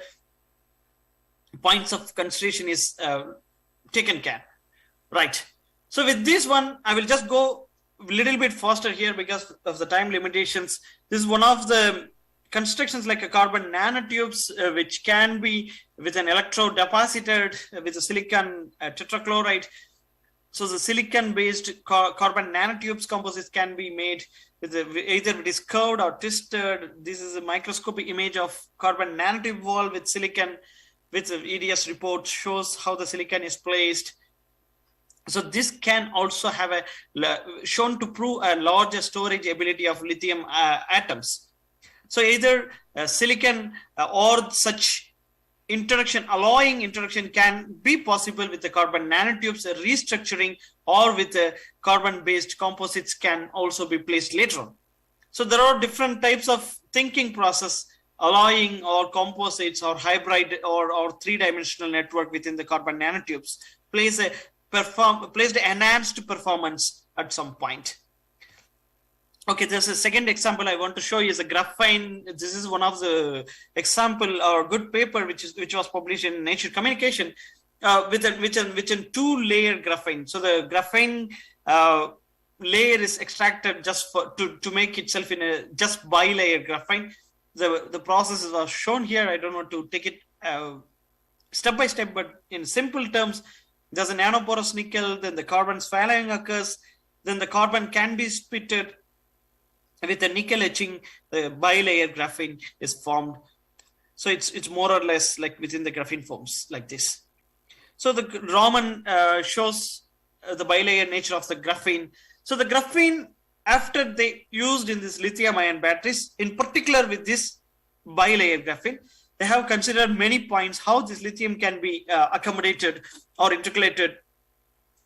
points of consideration is taken care. Right. So with this one, I will just go a little bit faster here because of the time limitations. This is one of the constructions like a carbon nanotubes, which can be with an electrode deposited with a silicon tetrachloride. So the silicon-based carbon nanotubes composites can be made with either it is curved or twisted. This is a microscopic image of carbon nanotube wall with silicon, which the EDS report shows how the silicon is placed. So this can also have shown to prove a larger storage ability of lithium atoms. So either silicon or such alloying introduction can be possible with the carbon nanotubes. Restructuring or with the carbon-based composites can also be placed later on. So there are different types of thinking process, alloying or composites or hybrid or three-dimensional network within the carbon nanotubes plays the enhanced performance at some point. Okay, there's a second example I want to show you is a graphene. This is one of the example or good paper which was published in Nature Communication with a 2-layer graphene. So the graphene layer is extracted just to make itself in a just bilayer graphene. The process is shown here. I don't want to take it step by step, but in simple terms, there's a nanoporous nickel, then the carbon swallowing occurs, then the carbon can be spitted. With the nickel etching, the bilayer graphene is formed. So it's more or less like within the graphene forms like this. So the Raman shows the bilayer nature of the graphene. So the graphene, after they used in this lithium-ion batteries, in particular with this bilayer graphene, they have considered many points how this lithium can be accommodated or integrated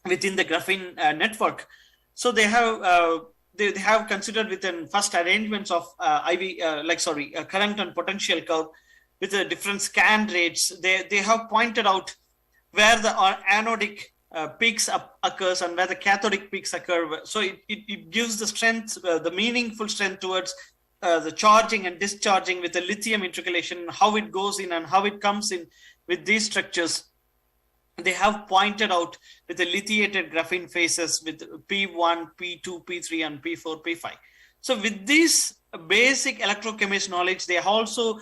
within the graphene network. So they have considered within first arrangements of current and potential curve with the different scan rates. They have pointed out where the anodic peaks occurs and where the cathodic peaks occur. So it gives the strength, the meaningful strength towards the charging and discharging with the lithium intercalation, how it goes in and how it comes in with these structures. They have pointed out with the lithiated graphene phases with P1, P2, P3, and P4, P5. So with this basic electrochemistry knowledge, they also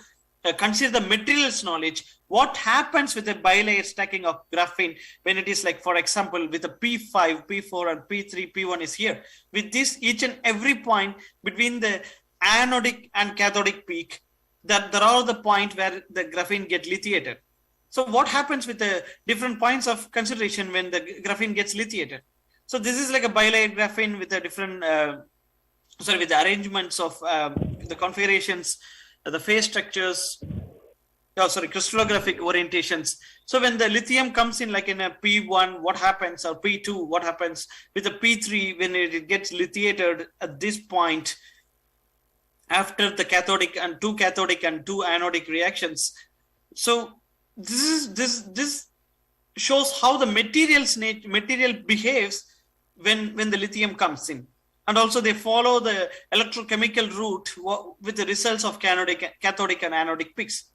consider the materials knowledge. What happens with the bilayer stacking of graphene when it is like, for example, with a P5, P4, and P3, P1 is here. With this, each and every point between the anodic and cathodic peak, that there are the point where the graphene get lithiated. So what happens with the different points of consideration when the graphene gets lithiated? So this is like a bilayer graphene with a different, with the arrangements of the configurations, the phase structures, crystallographic orientations. So when the lithium comes in like in a P1, what happens, or P2, what happens with the P3 when it gets lithiated at this point after the cathodic and two anodic reactions. So this shows how the material behaves when the lithium comes in, and also they follow the electrochemical route with the results of cathodic and anodic peaks.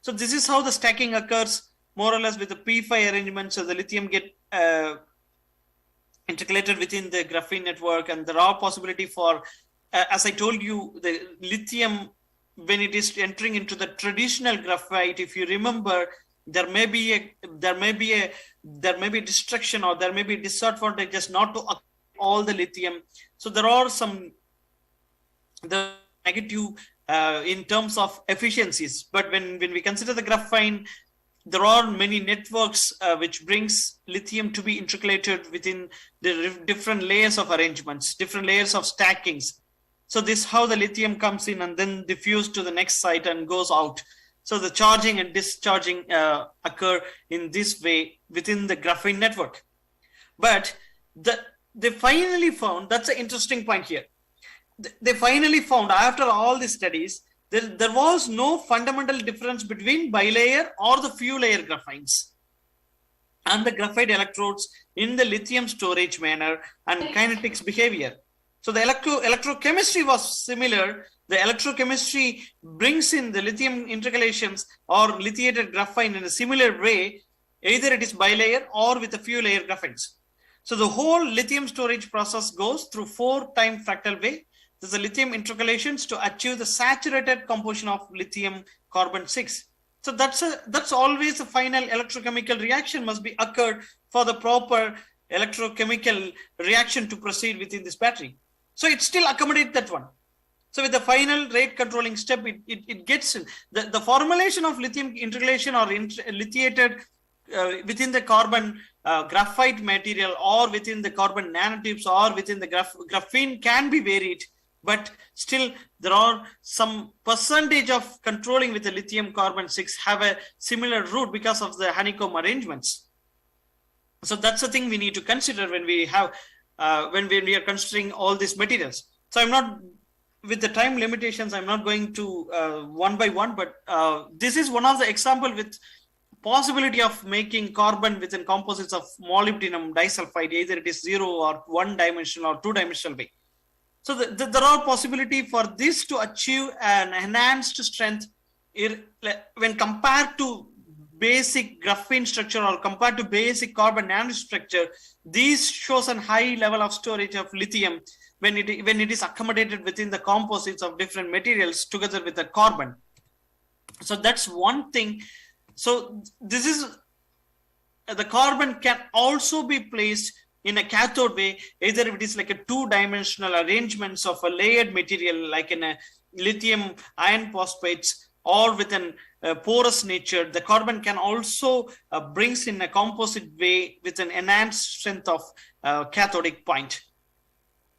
So this is how the stacking occurs more or less with the P5 arrangement. So the lithium get intercalated within the graphene network, and there are possibility for, as I told you, the lithium, when it is entering into the traditional graphite, if you remember, there may be destruction, or there may be disadvantages not to all the lithium. So there are some the negative in terms of efficiencies. But when we consider the graphene, there are many networks which brings lithium to be intercalated within the different layers of arrangements, different layers of stackings. So this is how the lithium comes in and then diffused to the next site and goes out. So the charging and discharging occur in this way within the graphene network. But they finally found, that's an interesting point here. They finally found, after all the studies, there was no fundamental difference between bilayer or the few layer graphenes and the graphite electrodes in the lithium storage manner and kinetics behavior. So the electrochemistry was similar. The electrochemistry brings in the lithium intercalations or lithiated graphene in a similar way, either it is bilayer or with a few layer graphenes. So the whole lithium storage process goes through 4-time fractal way. There's a lithium intercalations to achieve the saturated composition of lithium carbon 6. So that's always a final electrochemical reaction must be occurred for the proper electrochemical reaction to proceed within this battery. So it still accommodates that one. So with the final rate controlling step, it gets in. The formulation of lithium intercalation or lithiated within the carbon graphite material or within the carbon nanotubes or within the graphene can be varied, but still there are some percentage of controlling with the lithium carbon 6 have a similar route because of the honeycomb arrangements. So that's the thing we need to consider when we have when we are considering all these materials. So I'm not, with the time limitations, I'm not going to one by one, but this is one of the example with possibility of making carbon within composites of molybdenum disulfide, either it is 0 or 1-dimensional or 2-dimensional way. So there are possibility for this to achieve an enhanced strength when compared to basic graphene structure or compared to basic carbon nanostructure. This shows a high level of storage of lithium when it is accommodated within the composites of different materials together with the carbon. So that's one thing. So this is the carbon can also be placed in a cathode way, either it is like a 2-dimensional arrangements of a layered material like in a lithium iron phosphates or with an porous nature. The carbon can also brings in a composite way with an enhanced strength of cathodic point.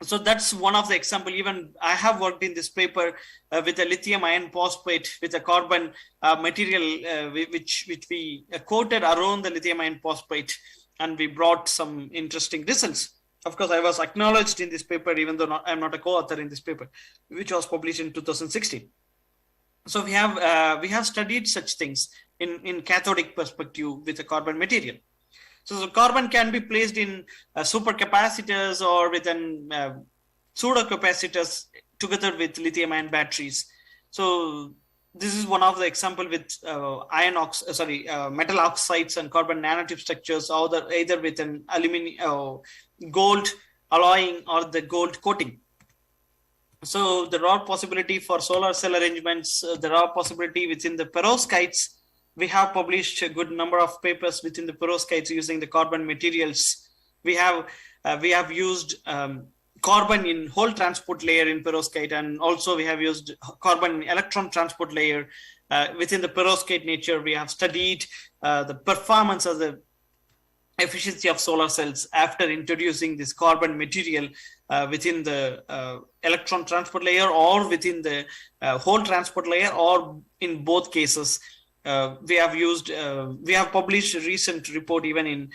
So that's one of the example. Even I have worked in this paper with a lithium iron phosphate with a carbon material which we coated around the lithium iron phosphate, and we brought some interesting results. Of course, I was acknowledged in this paper, even though I'm not a co-author in this paper, which was published in 2016. So we have studied such things in cathodic perspective with a carbon material. So the carbon can be placed in supercapacitors or within pseudocapacitors together with lithium ion batteries. So this is one of the example with metal oxides and carbon nanotube structures, either with an aluminum, gold alloying or the gold coating. So there are possibility for solar cell arrangements. There are possibility within the perovskites. We have published a good number of papers within the perovskites using the carbon materials. We have used carbon in whole transport layer in perovskite, and also we have used carbon in electron transport layer within the perovskite nature. We have studied the performance of the efficiency of solar cells after introducing this carbon material within the electron transport layer or within the whole transport layer, or in both cases. We have published a recent report even in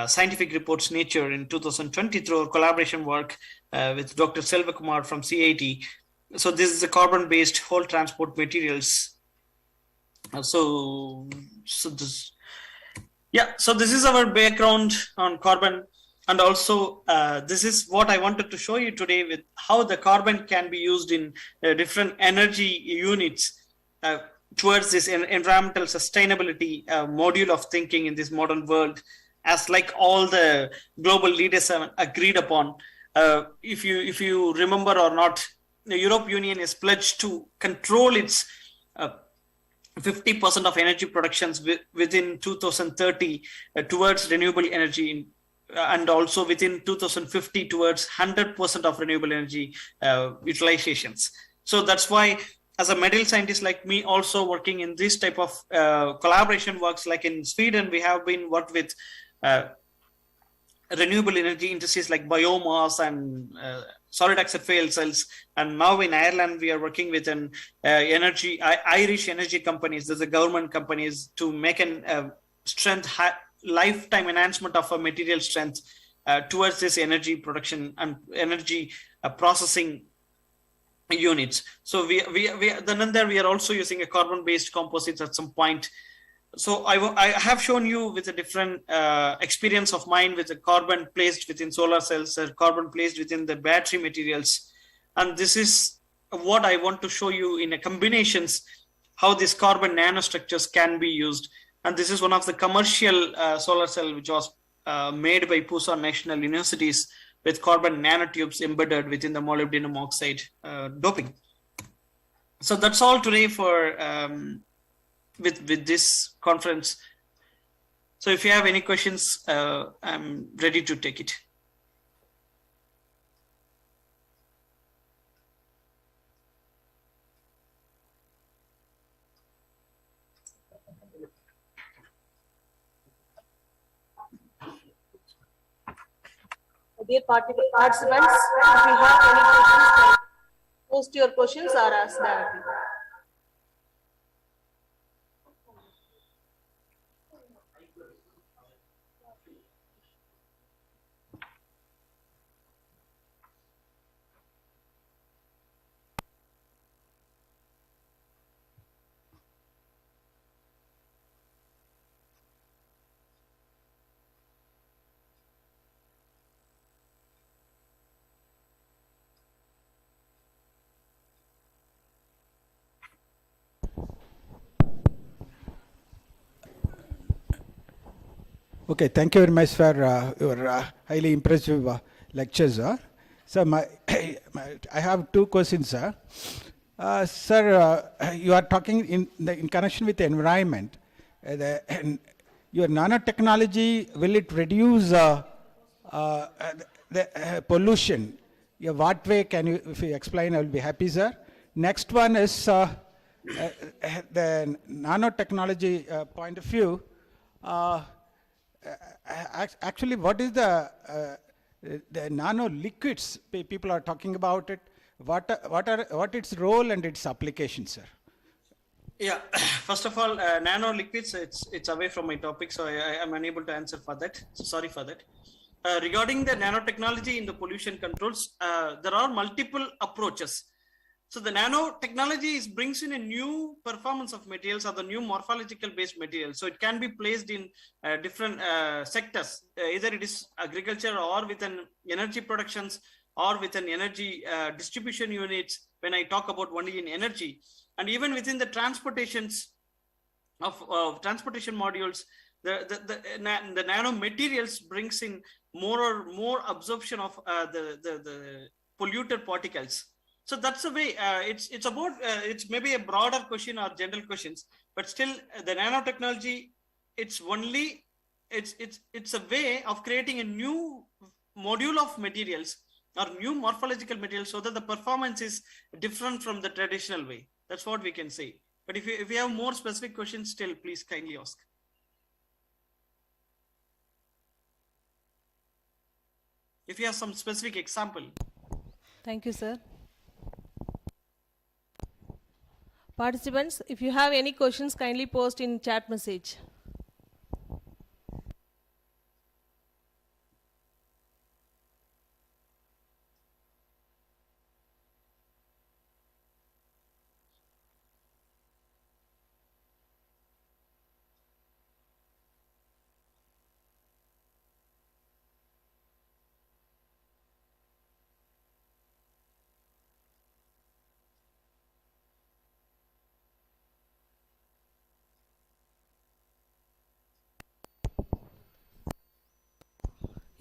Scientific Reports Nature in 2020 through our collaboration work with Dr. Selvakumar from CIT. So this is a carbon-based whole transport materials. So this is our background on carbon, and also this is what I wanted to show you today with how the carbon can be used in different energy units towards this environmental sustainability module of thinking in this modern world. as like all the global leaders have agreed upon. If you remember or not, the European Union is pledged to control its 50% of energy productions within 2030 towards renewable energy, and also within 2050 towards 100% of renewable energy utilizations. So that's why, as a medical scientist like me, also working in this type of collaboration works, like in Sweden, we have been worked with renewable energy industries like biomass and solid oxide fuel cells. And now in Ireland, we are working with an Irish energy companies, there's a government companies, to make an lifetime enhancement of a material strength towards this energy production and energy processing units. So we are also using a carbon-based composites at some point. So I have shown you with a different experience of mine with the carbon placed within solar cells or carbon placed within the battery materials. And this is what I want to show you in a combinations, how these carbon nanostructures can be used. And this is one of the commercial solar cell which was made by Pusan National Universities with carbon nanotubes embedded within the molybdenum oxide doping. So that's all today for with this conference. So if you have any questions, I'm ready to take it. Dear participants, if you have any questions, post your questions or ask directly. Okay, thank you very much for your highly impressive lectures. So I have two questions, sir. Sir, you are talking in connection with the environment. Your nanotechnology, will it reduce the pollution? What way can you, if you explain, I will be happy, sir. Next one is the nanotechnology point of view. Actually, what is the nano liquids people are talking about it? What its role and its application, sir? Yeah, first of all, nano liquids, it's away from my topic, so I am unable to answer for that. So sorry for that. Regarding the nanotechnology in the pollution controls, there are multiple approaches. So the nanotechnology brings in a new performance of materials or the new morphological based materials. So it can be placed in different sectors, either it is agriculture or with an energy productions or with an energy distribution units, when I talk about only in energy. And even within the transportations of transportation modules, the nanomaterials brings in more absorption of the polluted particles. So that's the way. It's about it's maybe a broader question or general questions, but still the nanotechnology. It's a way of creating a new module of materials or new morphological materials, so that the performance is different from the traditional way. That's what we can say. But if you have more specific questions, still please kindly ask. If you have some specific example. Thank you, sir. Participants, if you have any questions, kindly post in chat message.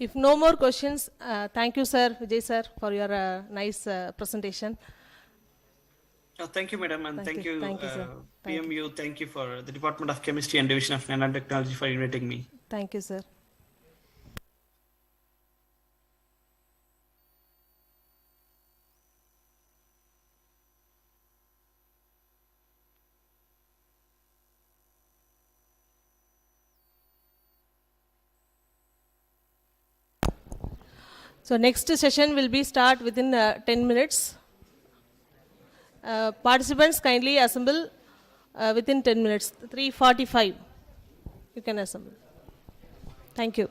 If no more questions, thank you, sir, Vijay sir, for your nice presentation. Thank you, madam, and Thank thank you. you, Thank you, sir. Thank PMU. Thank you for the Department of Chemistry and Division of Nanotechnology for inviting me. Thank you, sir. So next session will be start within 10 minutes. Participants kindly assemble within 10 minutes, 3:45. You can assemble. Thank you.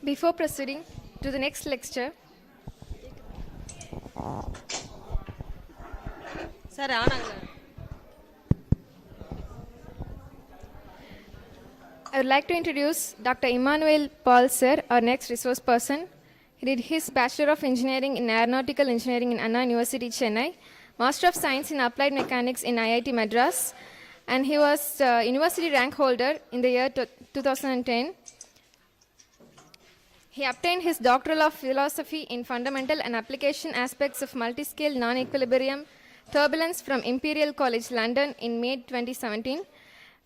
Before proceeding to the next lecture, Sir, ஆனாங்களா? I would like to introduce Dr. Emmanuel Paul Sir, our next resource person. He did his Bachelor of Engineering in Aeronautical Engineering in Anna University, Chennai, Master of Science in Applied Mechanics in IIT Madras, and he was university rank holder in the year 2010. He obtained his Doctoral of Philosophy in Fundamental and Application Aspects of Multiscale Non-Equilibrium Turbulence from Imperial College London in May 2017,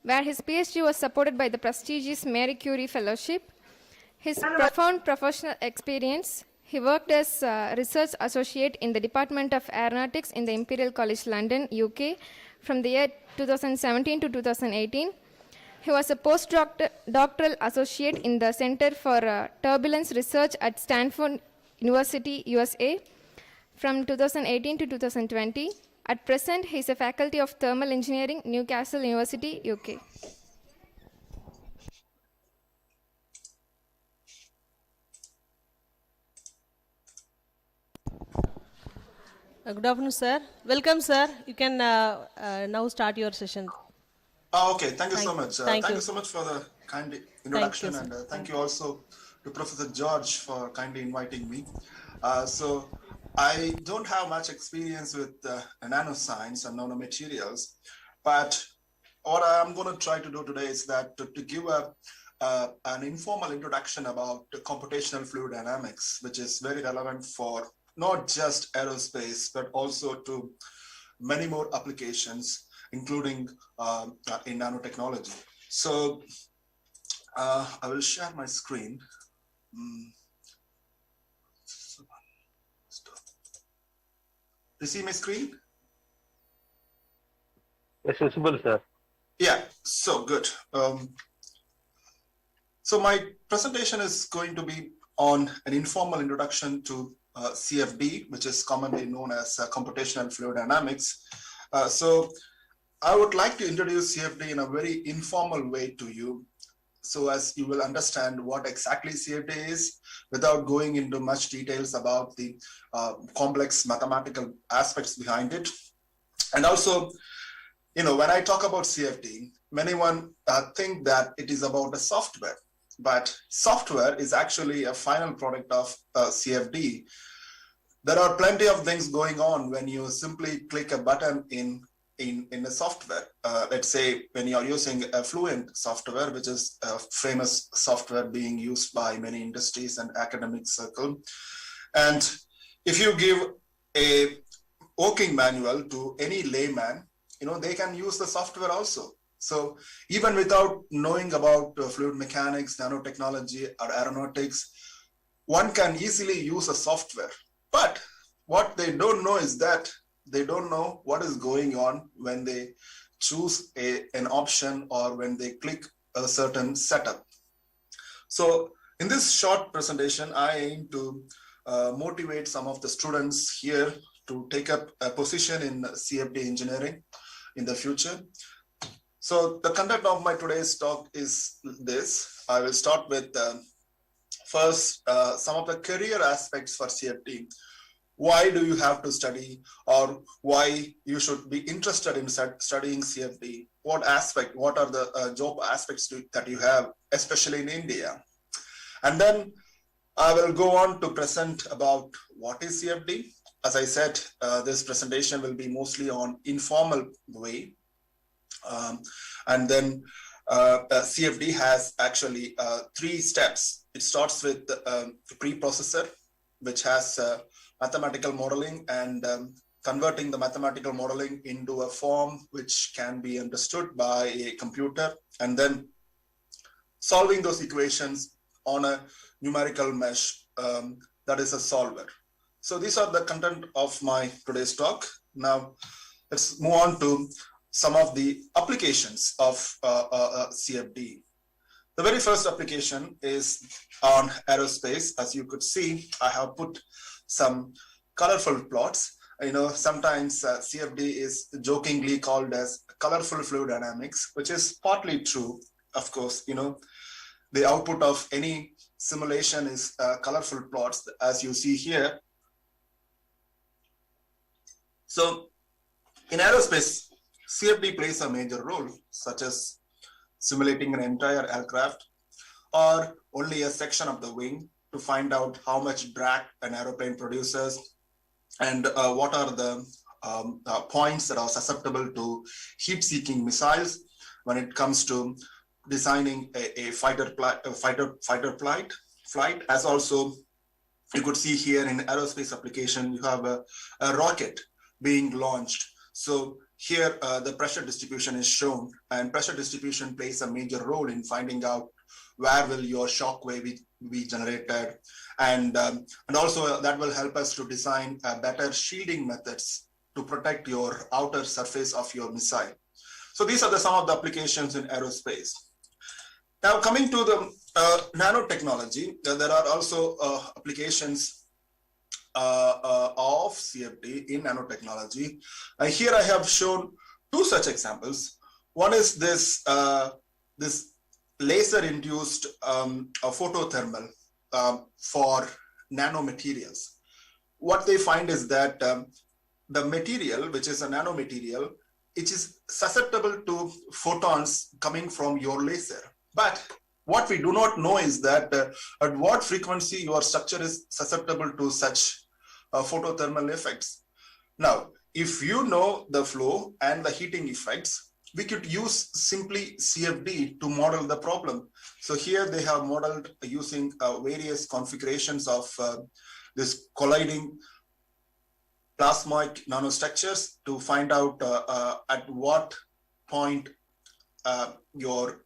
where his PhD was supported by the prestigious Marie Curie Fellowship. His profound professional experience, he worked as research associate in the Department of Aeronautics in the Imperial College London, UK, from the year 2017 to 2018. He was a postdoctoral associate in the Center for Turbulence Research at Stanford University, USA, from 2018 to 2020. At present, he is a faculty of Thermal Engineering, Newcastle University, UK. Good afternoon, sir. Welcome, sir. You can now start your session. Okay, thank you so much. thank Thank you. you so much for the kind introduction, sir. and thank you also to Professor George for kindly inviting me. So I don't have much experience with nanoscience and nanomaterials, but what I'm going to try to do today is that to give an informal introduction about the computational fluid dynamics, which is very relevant for not just aerospace, but also to many more applications, including in nanotechnology. So I will share my screen. You see my screen? Yes, visible, sir. Yeah, so good. So my presentation is going to be on an informal introduction to CFD, which is commonly known as computational fluid dynamics. So I would like to introduce CFD in a very informal way to you, so as you will understand what exactly CFD is without going into much details about the complex mathematical aspects behind it. And also, you know, when I talk about CFD, many think that it is about the software, but software is actually a final product of CFD. There are plenty of things going on when you simply click a button in the software. Let's say when you're using a Fluent software, which is a famous software being used by many industries and academic circle. And if you give a working manual to any layman, you know, they can use the software also. So even without knowing about fluid mechanics, nanotechnology, or aeronautics, one can easily use a software. But what they don't know is that they don't know what is going on when they choose an option or when they click a certain setup. So in this short presentation, I aim to motivate some of the students here to take up a position in CFD engineering in the future. So the content of my today's talk is this. I will start with first some of the career aspects for CFD. Why do you have to study, or why you should be interested in studying CFD? What are the job aspects that you have, especially in India? And then I will go on to present about what is CFD. As I said, this presentation will be mostly on informal way. And then CFD has actually 3 steps. It starts with the preprocessor, which has mathematical modeling and converting the mathematical modeling into a form which can be understood by a computer, and then solving those equations on a numerical mesh that is a solver. So these are the content of my today's talk. Now let's move on to some of the applications of CFD. The very first application is on aerospace. As you could see, I have put some colorful plots. Sometimes CFD is jokingly called as colorful fluid dynamics, which is partly true. Of course, the output of any simulation is colorful plots, as you see here. So in aerospace, CFD plays a major role, such as simulating an entire aircraft or only a section of the wing to find out how much drag an aeroplane produces and what are the points that are susceptible to heat-seeking missiles when it comes to designing a fighter flight. As also you could see here in aerospace application, you have a rocket being launched. So here the pressure distribution is shown, and pressure distribution plays a major role in finding out where will your shock wave be generated, and also that will help us to design better shielding methods to protect your outer surface of your missile. So these are some of the applications in aerospace. Now coming to the nanotechnology, there are also applications of CFD in nanotechnology. Here I have shown two such examples. One is this laser-induced photothermal for nanomaterials. What they find is that the material, which is a nanomaterial, it is susceptible to photons coming from your laser. But what we do not know is that at what frequency your structure is susceptible to such photothermal effects. Now, if you know the flow and the heating effects, we could use simply CFD to model the problem. So here they have modeled using various configurations of this colliding plasmoid nanostructures to find out at what point your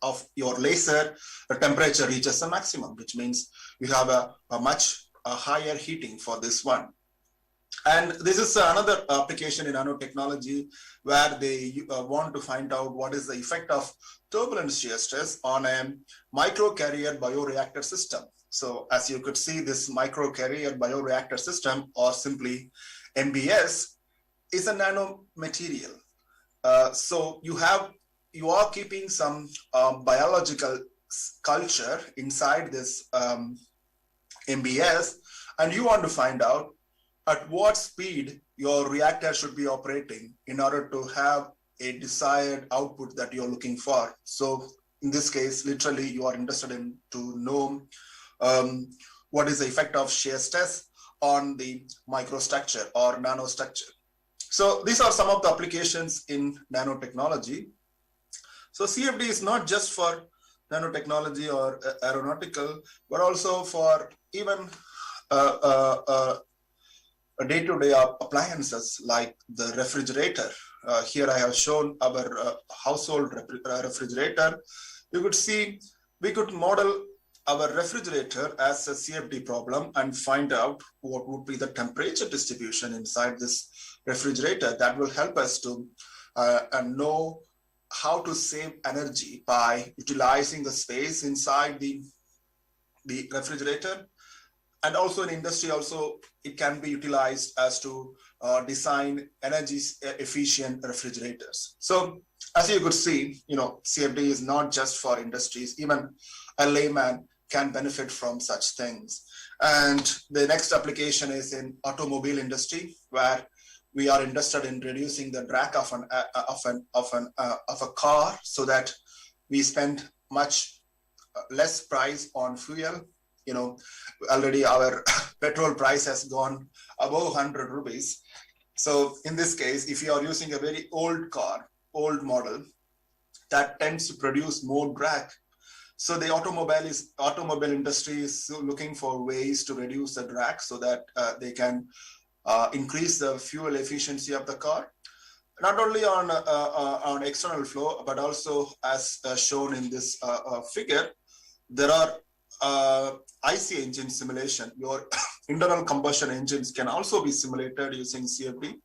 laser temperature reaches the maximum, which means you have a much higher heating for this one. And this is another application in nanotechnology where they want to find out what is the effect of turbulence shear stress on a microcarrier bioreactor system. So as you could see, this microcarrier bioreactor system, or simply MBS, is a nanomaterial. So you are keeping some biological culture inside this MBS, and you want to find out at what speed your reactor should be operating in order to have a desired output that you're looking for. So in this case, literally, you are interested in to know what is the effect of shear stress on the microstructure or nanostructure. So these are some of the applications in nanotechnology. So CFD is not just for nanotechnology or aeronautical, but also for even day-to-day appliances like the refrigerator. Here I have shown our household refrigerator. You could see we could model our refrigerator as a CFD problem and find out what would be the temperature distribution inside this refrigerator. That will help us to know how to save energy by utilizing the space inside the refrigerator. And also in industry, also it can be utilized as to design energy efficient refrigerators. So as you could see, CFD is not just for industries. Even a layman can benefit from such things. And the next application is in automobile industry, where we are interested in reducing the drag of a car so that we spend much less price on fuel. Already our petrol price has gone above 100 rupees. So in this case, if you are using a very old car, old model, that tends to produce more drag. So the automobile industry is looking for ways to reduce the drag so that they can increase the fuel efficiency of the car, not only on external flow, but also as shown in this figure. There are IC engine simulation. Your internal combustion engines can also be simulated using CFD.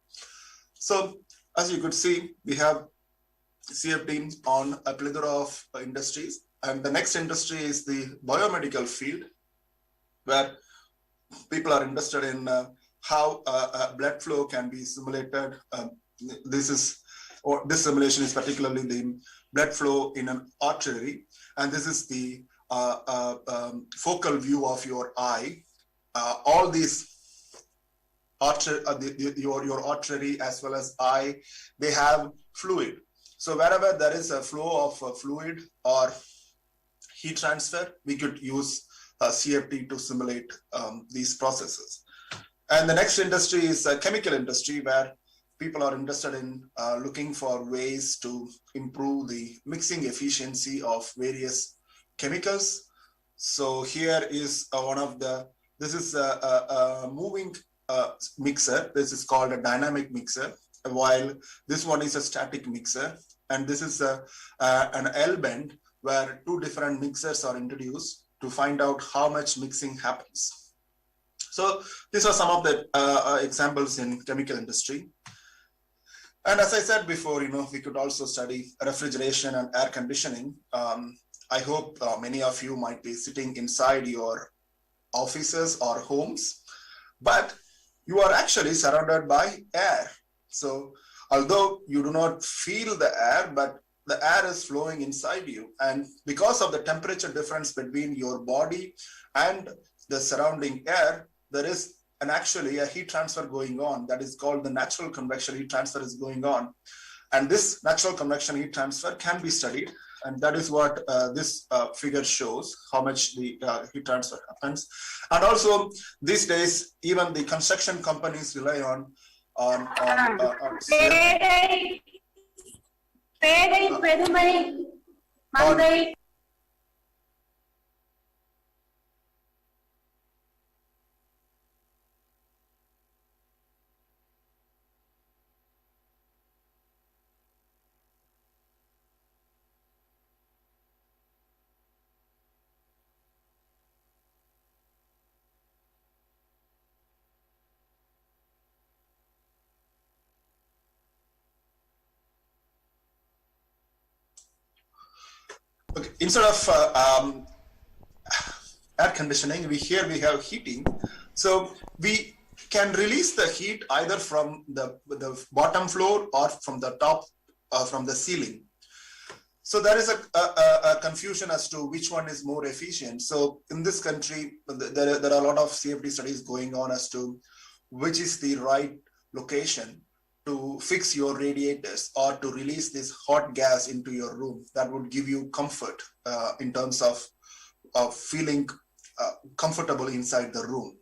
So as you could see, we have CFD on a plethora of industries. And the next industry is the biomedical field, where people are interested in how blood flow can be simulated. This simulation is particularly the blood flow in an artery, and this is the focal view of your eye. All these your artery as well as eye, they have fluid. So wherever there is a flow of fluid or heat transfer, we could use CFD to simulate these processes. And the next industry is a chemical industry, where people are interested in looking for ways to improve the mixing efficiency of various chemicals. So here is this is a moving mixer. This is called a dynamic mixer, while this one is a static mixer. And this is an L bend, where two different mixers are introduced to find out how much mixing happens. So these are some of the examples in chemical industry. And as I said before, we could also study refrigeration and air conditioning. I hope many of you might be sitting inside your offices or homes, but you are actually surrounded by air. So although you do not feel the air, but the air is flowing inside you. And because of the temperature difference between your body and the surrounding air, there is actually a heat transfer going on that is called the natural convection heat transfer is going on. And this natural convection heat transfer can be studied. And that is what this figure shows, how much the heat transfer happens. And also these days, even the construction companies rely on okay, instead of air conditioning, we have heating. So we can release the heat either from the bottom floor or from the top, from the ceiling. So there is a confusion as to which one is more efficient. So in this country, there are a lot of CFD studies going on as to which is the right location to fix your radiators or to release this hot gas into your room. That would give you comfort in terms of feeling comfortable inside the room.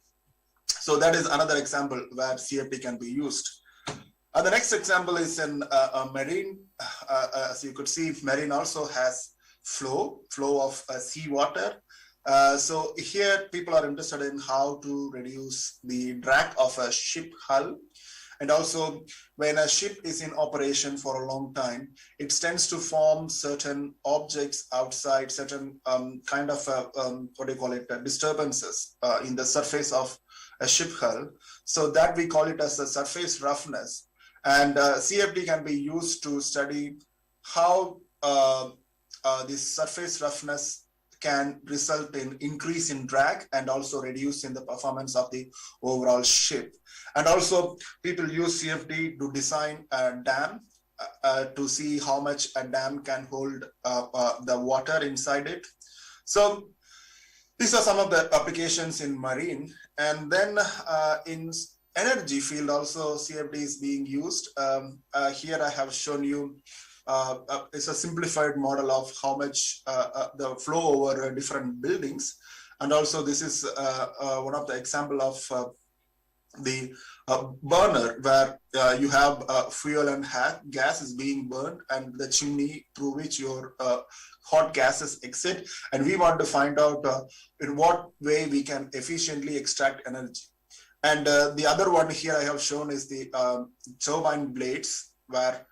So that is another example where CFD can be used. The next example is in marine. As you could see, marine also has flow of seawater. So here people are interested in how to reduce the drag of a ship hull. And also when a ship is in operation for a long time, it tends to form certain objects outside, certain kind of, disturbances in the surface of a ship hull. So that we call it as a surface roughness. And CFD can be used to study how this surface roughness can result in increase in drag and also reduce in the performance of the overall ship. And also people use CFD to design a dam to see how much a dam can hold the water inside it. So these are some of the applications in marine. And then in energy field also CFD is being used. Here I have shown you it's a simplified model of how much the flow over different buildings. And also this is one of the example of the burner where you have fuel and gas is being burned, and the chimney through which your hot gases exit, and we want to find out in what way we can efficiently extract energy. And the other one here I have shown is the turbine blades, where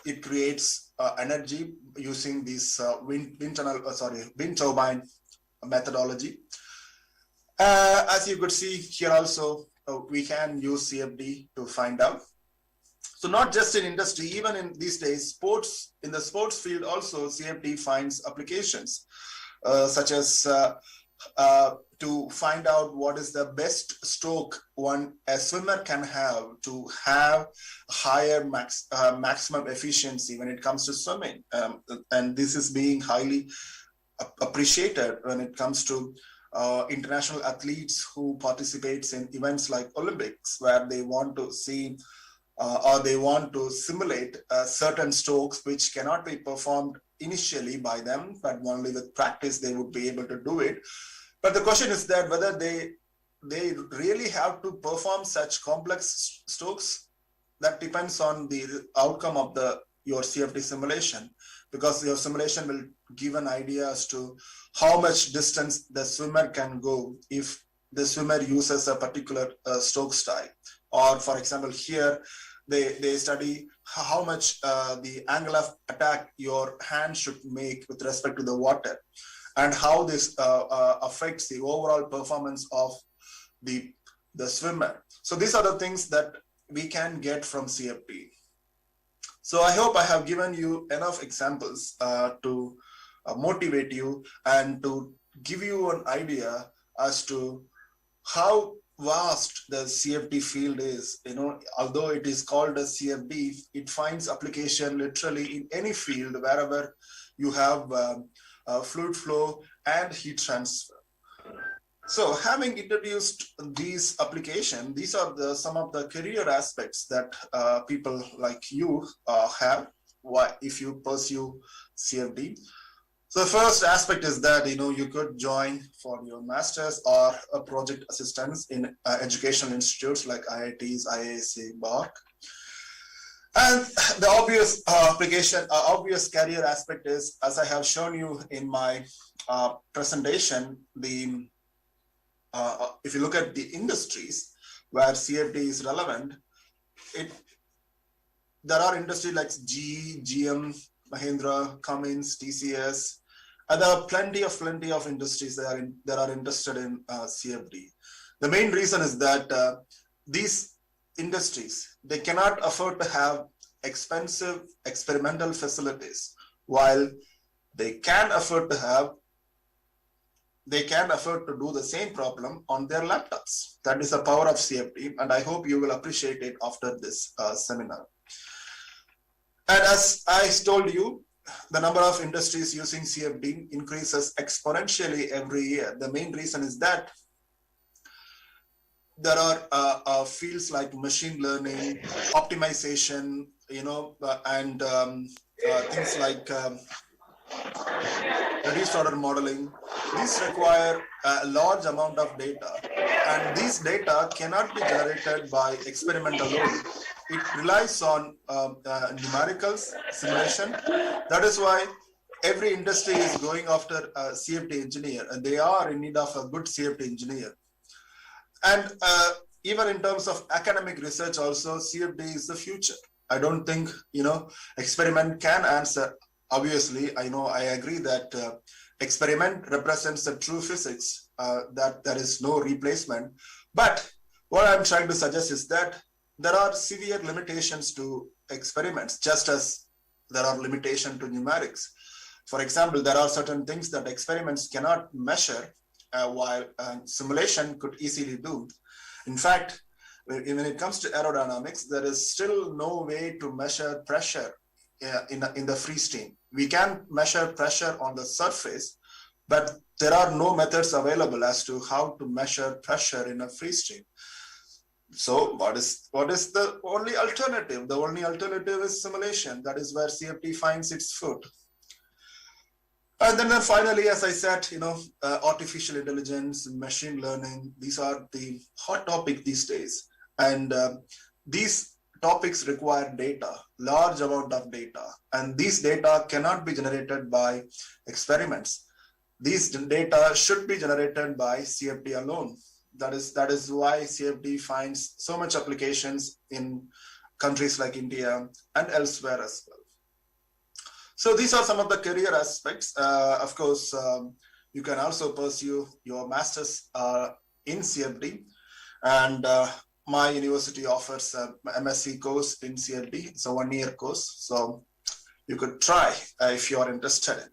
it creates energy using this wind turbine methodology. As you could see here also, we can use CFD to find out. So not just in industry, even in these days, in the sports field also, CFD finds applications, such as to find out what is the best stroke a swimmer can have to have higher maximum efficiency when it comes to swimming. And this is being highly appreciated when it comes to international athletes who participates in events like Olympics, where they want to see or they want to simulate certain strokes which cannot be performed initially by them, but only with practice they would be able to do it. But the question is that whether they really have to perform such complex strokes. That depends on the outcome of your CFD simulation, because your simulation will give an idea as to how much distance the swimmer can go if the swimmer uses a particular stroke style. Or for example, here they study how much the angle of attack your hand should make with respect to the water, and how this affects the overall performance of the swimmer. So these are the things that we can get from CFD. So I hope I have given you enough examples to motivate you and to give you an idea as to how vast the CFD field is. Although it is called a CFD, it finds application literally in any field wherever you have fluid flow and heat transfer. So having introduced these applications, these are some of the career aspects that people like you have if you pursue CFD. So the first aspect is that you could join for your master's or a project assistance in educational institutes like IITs, IISc, BARC. And the obvious obvious career aspect is, as I have shown you in my presentation, if you look at the industries where CFD is relevant, there are industries like GE, GM, Mahindra, Cummins, TCS, and there are plenty of industries that are interested in CFD. The main reason is that these industries, they cannot afford to have expensive experimental facilities, while they can afford to do the same problem on their laptops. That is the power of CFD, and I hope you will appreciate it after this seminar. And as I told you, the number of industries using CFD increases exponentially every year. The main reason is that there are fields like machine learning, optimization, and things like reduced order modeling. These require a large amount of data, and these data cannot be generated by experiment alone. It relies on numericals, simulation. That is why every industry is going after a CFD engineer, and they are in need of a good CFD engineer. And even in terms of academic research also, CFD is the future. I don't think, experiment can answer. Obviously, I agree that experiment represents the true physics, that there is no replacement. But what I'm trying to suggest is that there are severe limitations to experiments, just as there are limitations to numerics. For example, there are certain things that experiments cannot measure, while simulation could easily do. In fact, when it comes to aerodynamics, there is still no way to measure pressure in the free stream. We can measure pressure on the surface, but there are no methods available as to how to measure pressure in a free stream. So what is the only alternative? The only alternative is simulation. That is where CFD finds its foot. And then finally, as I said, artificial intelligence, machine learning, these are the hot topic these days. And these topics require data, large amount of data. And these data cannot be generated by experiments. These data should be generated by CFD alone. That is why CFD finds so much applications in countries like India and elsewhere as well. So these are some of the career aspects. Of course, you can also pursue your master's in CFD, and my university offers a MSc course in CFD. It's a 1-year course, so you could try if you are interested in.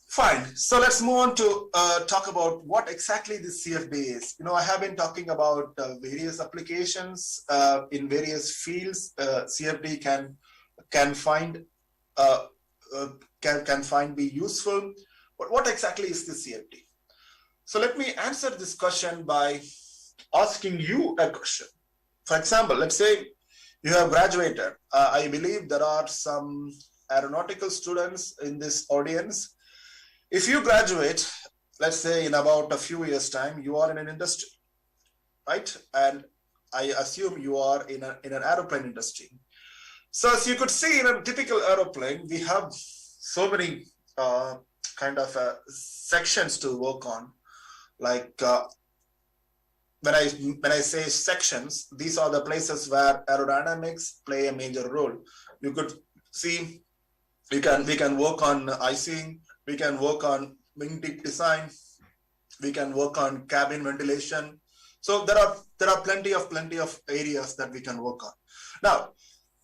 Fine. So let's move on to talk about what exactly this CFD is. I have been talking about various applications in various fields. CFD can find be useful, but what exactly is the CFD? So let me answer this question by asking you a question. For example, let's say you have graduated. I believe there are some aeronautical students in this audience. If you graduate, let's say in about a few years' time, you are in an industry, right? And I assume you are in an aeroplane industry. So as you could see in a typical aeroplane, we have so many sections to work on. Like when I say sections, these are the places where aerodynamics play a major role. You could see we can work on icing, we can work on wing tip design, we can work on cabin ventilation. So there are plenty of areas that we can work on. Now,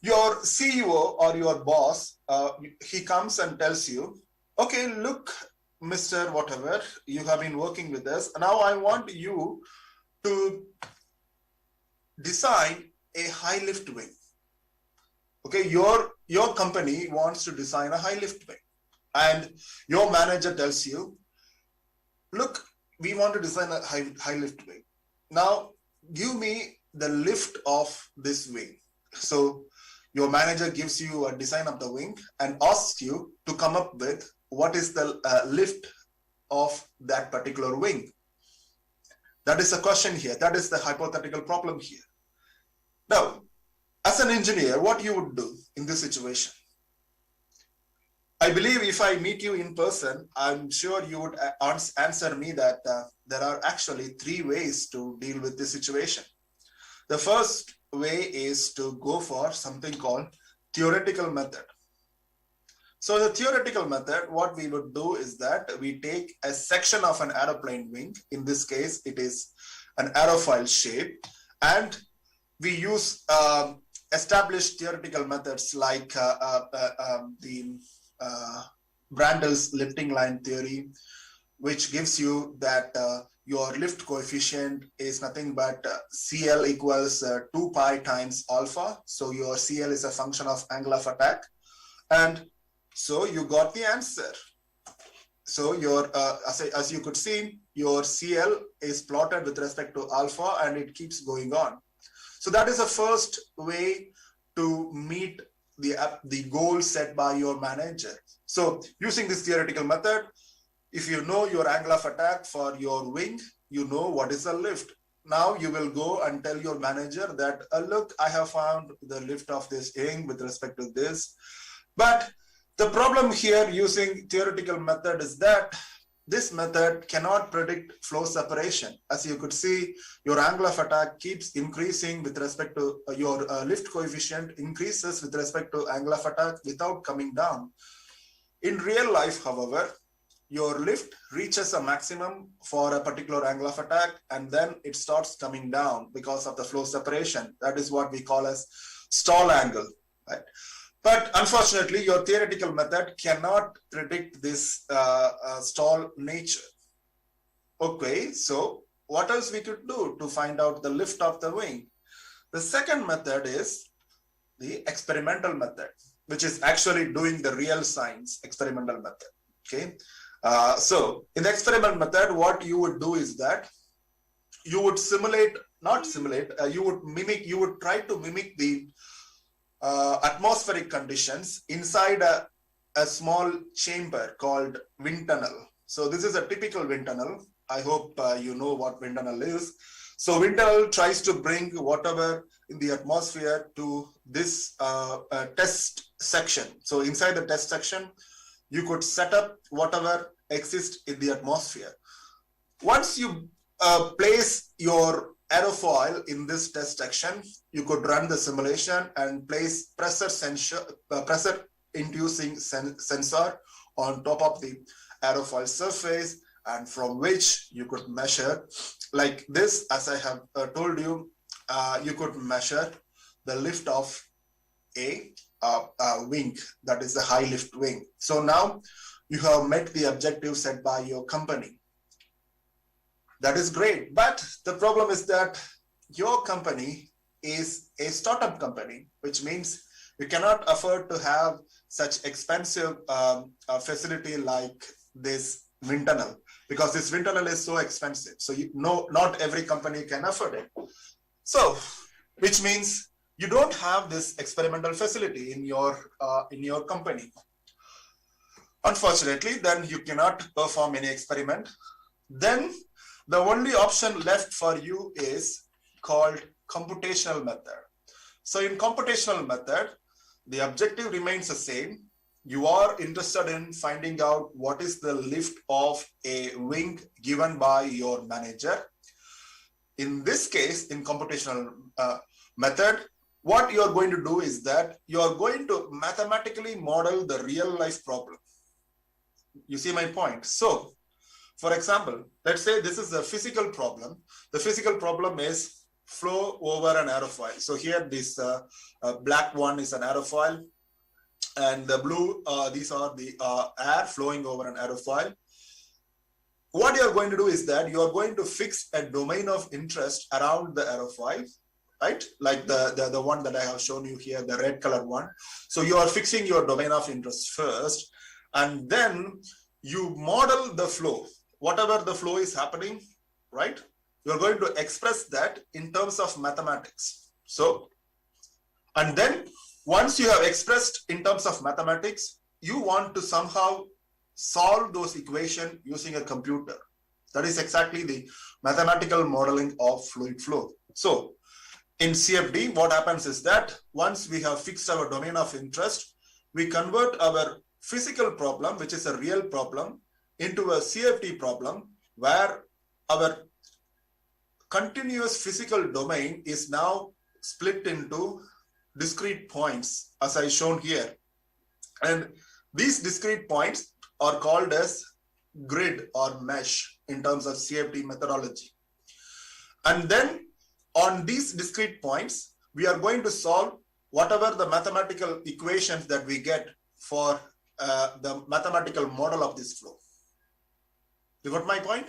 your CEO or your boss, he comes and tells you, okay, look, Mr. Whatever, you have been working with us. Now I want you to design a high lift wing. Okay, your company wants to design a high lift wing. And your manager tells you, look, we want to design a high lift wing. Now, give me the lift of this wing. So your manager gives you a design of the wing and asks you to come up with what is the lift of that particular wing. That is the question here. That is the hypothetical problem here. Now, as an engineer, what you would do in this situation? I believe if I meet you in person, I'm sure you would answer me that there are actually 3 ways to deal with this situation. The first way is to go for something called theoretical method. So the theoretical method, what we would do is that we take a section of an aeroplane wing. In this case, it is an aerofoil shape, and we use established theoretical methods like the Brandel's lifting line theory, which gives you that your lift coefficient is nothing but CL equals 2 pi times alpha. So your CL is a function of angle of attack. And so you got the answer. So your as you could see, your CL is plotted with respect to alpha, and it keeps going on. So that is the first way to meet the goal set by your manager. So using this theoretical method, if you know your angle of attack for your wing, you know what is the lift. Now you will go and tell your manager that, look, I have found the lift of this wing with respect to this. But the problem here using theoretical method is that this method cannot predict flow separation. As you could see, your angle of attack keeps increasing with respect to your lift coefficient increases with respect to angle of attack without coming down. In real life, however, your lift reaches a maximum for a particular angle of attack, and then it starts coming down because of the flow separation. That is what we call as stall angle, right? But unfortunately, your theoretical method cannot predict this stall nature. Okay, so what else we could do to find out the lift of the wing? The second method is the experimental method, which is actually doing the real science experimental method. Okay, so in the experimental method, what you would do is that you would you would try to mimic the atmospheric conditions inside a a small chamber called wind tunnel. So this is a typical wind tunnel. I hope you know what wind tunnel is. So wind tunnel tries to bring whatever in the atmosphere to this test section. So inside the test section, you could set up whatever exists in the atmosphere. Once you place your aerofoil in this test section, you could run the simulation and place pressure inducing sensor on top of the aerofoil surface, and from which you could measure like this. As I have told you, you could measure the lift of a wing, that is the high lift wing. So now you have met the objective set by your company. That is great, but the problem is that your company is a startup company, which means you cannot afford to have such expensive facility like this wind tunnel, because this wind tunnel is so expensive. So not every company can afford it. So, which means you don't have this experimental facility in your company. Unfortunately, then you cannot perform any experiment. Then the only option left for you is called computational method. So in computational method, the objective remains the same. You are interested in finding out what is the lift of a wing given by your manager. In this case, in computational method, what you are going to do is that you are going to mathematically model the real life problem. You see my point? So, for example, let's say this is a physical problem. The physical problem is flow over an aerofoil. So here this black one is an aerofoil, and the blue, these are the air flowing over an aerofoil. What you are going to do is that you are going to fix a domain of interest around the aerofoil, right? Like the one that I have shown you here, the red color one. So you are fixing your domain of interest first, and then you model the flow. Whatever the flow is happening, right? You're going to express that in terms of mathematics. So, and then once you have expressed in terms of mathematics, you want to somehow solve those equations using a computer. That is exactly the mathematical modeling of fluid flow. So in CFD, what happens is that once we have fixed our domain of interest, we convert our physical problem, which is a real problem, into a CFD problem where our continuous physical domain is now split into discrete points, as I shown here. And these discrete points are called as grid or mesh in terms of CFD methodology. And then on these discrete points, we are going to solve whatever the mathematical equations that we get for the mathematical model of this flow. You got my point?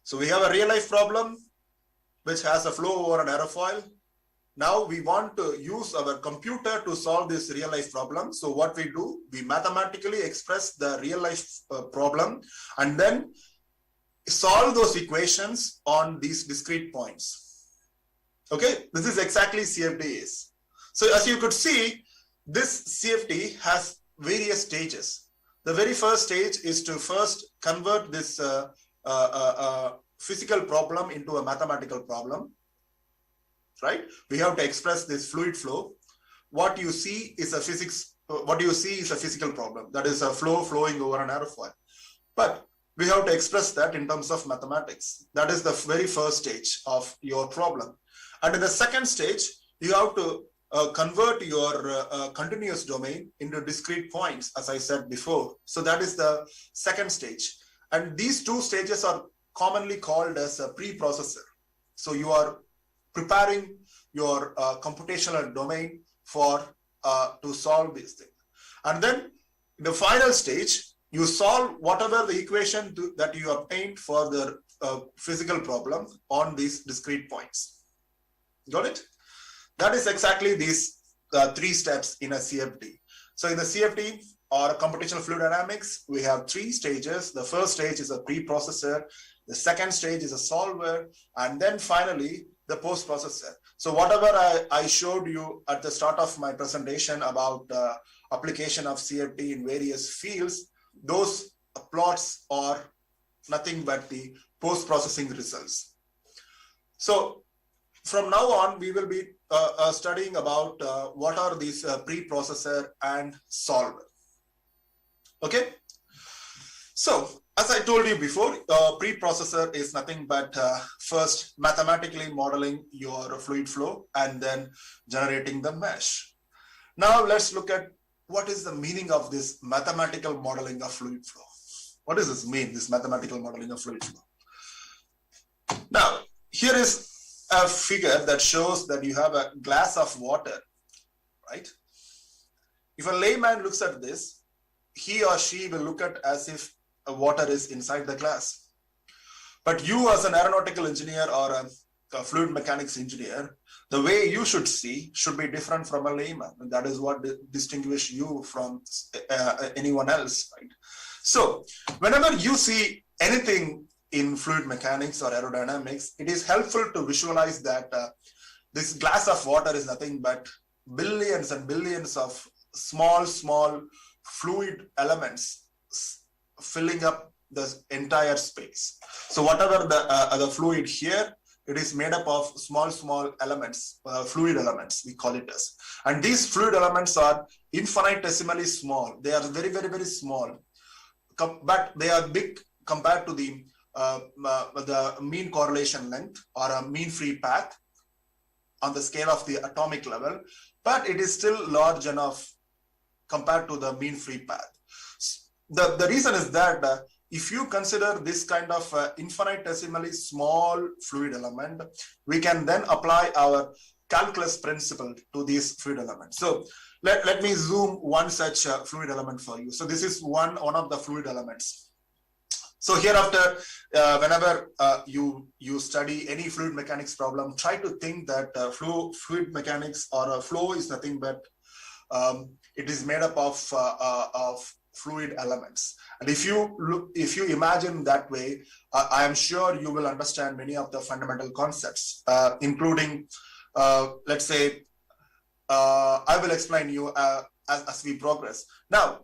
So we have a real life problem which has a flow over an aerofoil. Now we want to use our computer to solve this real life problem. So what we do, we mathematically express the real life problem and then solve those equations on these discrete points. Okay, this is exactly CFD is. So as you could see, this CFD has various stages. The very first stage is to first convert this physical problem into a mathematical problem, right? We have to express this fluid flow. What you see is a physical problem. That is a flow flowing over an aerofoil. But we have to express that in terms of mathematics. That is the very first stage of your problem. And in the second stage, you have to convert your continuous domain into discrete points, as I said before. So that is the second stage. And these two stages are commonly called as a pre-processor. So you are preparing your computational domain for to solve this thing. And then in the final stage, you solve whatever the equation that you obtained for the physical problem on these discrete points. Got it? That is exactly these three steps in a CFD. So in the CFD or computational fluid dynamics, we have three stages. The first stage is a pre-processor. The second stage is a solver. And then finally, the post-processor. So whatever I showed you at the start of my presentation about application of CFD in various fields, those plots are nothing but the post-processing results. So from now on, we will be studying about what are these preprocessor and solver. Okay. So as I told you before, preprocessor is nothing but first mathematically modeling your fluid flow and then generating the mesh. Now let's look at what is the meaning of this mathematical modeling of fluid flow. What does this mean, this mathematical modeling of fluid flow? Now, here is a figure that shows that you have a glass of water, right? If a layman looks at this, he or she will look at as if water is inside the glass. But you as an aeronautical engineer or a fluid mechanics engineer, the way you should see should be different from a layman. And that is what distinguishes you from anyone else, right? So whenever you see anything in fluid mechanics or aerodynamics, it is helpful to visualize that this glass of water is nothing but billions and billions of small fluid elements filling up the entire space. So whatever the fluid here, it is made up of small elements, fluid elements, we call it as. And these fluid elements are infinitesimally small. They are very, very, very small, but they are big compared to the mean correlation length or a mean free path on the scale of the atomic level, but it is still large enough compared to the mean free path. The reason is that if you consider this kind of infinitesimally small fluid element, we can then apply our calculus principle to these fluid elements. So let me zoom one such fluid element for you. So this is one of the fluid elements. So hereafter, whenever you study any fluid mechanics problem, try to think that fluid mechanics or a flow is nothing but it is made up of fluid elements. And if you imagine that way, I am sure you will understand many of the fundamental concepts, including, let's say, I will explain you as we progress. Now,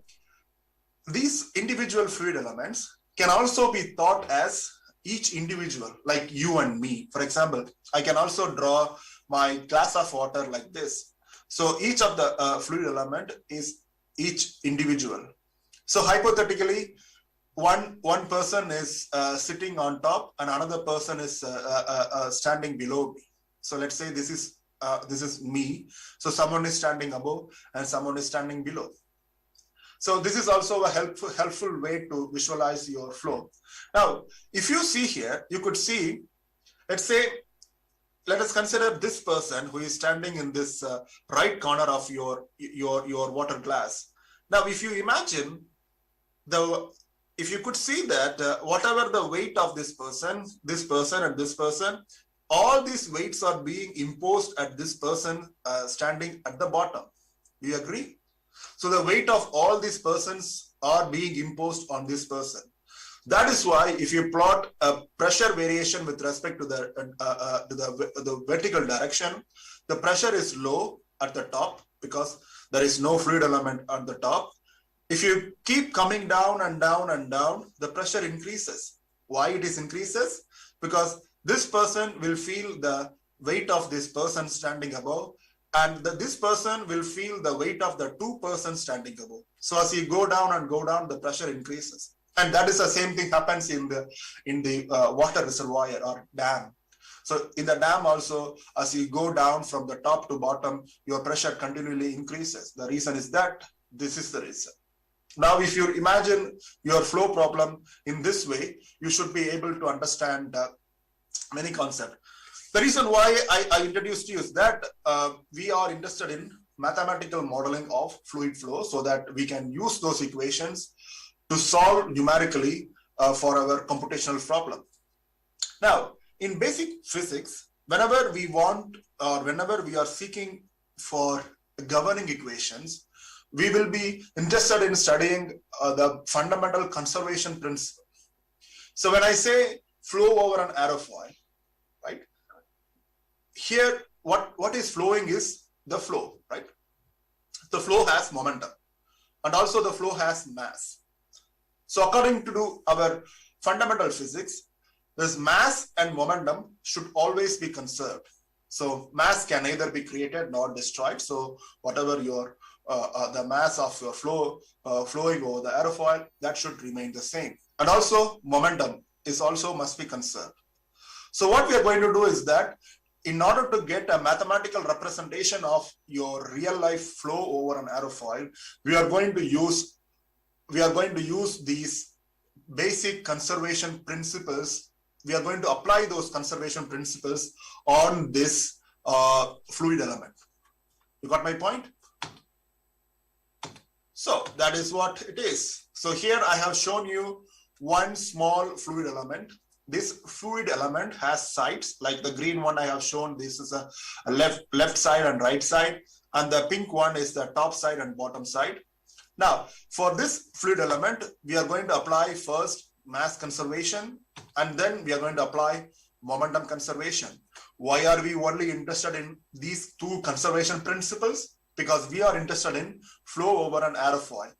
these individual fluid elements can also be thought as each individual, like you and me. For example, I can also draw my glass of water like this. So each of the fluid element is each individual. So hypothetically, one person is sitting on top and another person is standing below me. So let's say this is me. So someone is standing above and someone is standing below. So this is also a helpful way to visualize your flow. Now, if you see here, you could see, let's say, let us consider this person who is standing in this right corner of your water glass. Now, if you imagine if you could see that whatever the weight of this person, and this person, all these weights are being imposed at this person standing at the bottom. Do you agree? So the weight of all these persons are being imposed on this person. That is why if you plot a pressure variation with respect to the vertical direction, the pressure is low at the top because there is no fluid element at the top. If you keep coming down and down and down, the pressure increases. Why it is increases? Because this person will feel the weight of this person standing above, and this person will feel the weight of the two persons standing above. So as you go down and go down, the pressure increases. And that is the same thing happens in the water reservoir or dam. So in the dam also, as you go down from the top to bottom, your pressure continually increases. The reason is that this is the reason. Now, if you imagine your flow problem in this way, you should be able to understand many concepts. The reason why I introduced you is that we are interested in mathematical modeling of fluid flow so that we can use those equations to solve numerically for our computational problem. Now, in basic physics, whenever we want or whenever we are seeking for governing equations, we will be interested in studying the fundamental conservation principle. So when I say flow over an aerofoil, right? Here, what is flowing is the flow, right? The flow has momentum. and also the flow has mass. So according to our fundamental physics, this mass and momentum should always be conserved. So mass can neither be created nor destroyed. So whatever your the mass of your flow flowing over the aerofoil, that should remain the same. And also momentum is also must be conserved. So what we are going to do is that in order to get a mathematical representation of your real life flow over an aerofoil, we are going to use these basic conservation principles. We are going to apply those conservation principles on this fluid element. You got my point? So that is what it is. So here I have shown you one small fluid element. This fluid element has sides, like the green one I have shown. This is a left side and right side, and the pink one is the top side and bottom side. Now, for this fluid element, we are going to apply first mass conservation, and then we are going to apply momentum conservation. Why are we only interested in these two conservation principles? Because we are interested in flow over an aerofoil.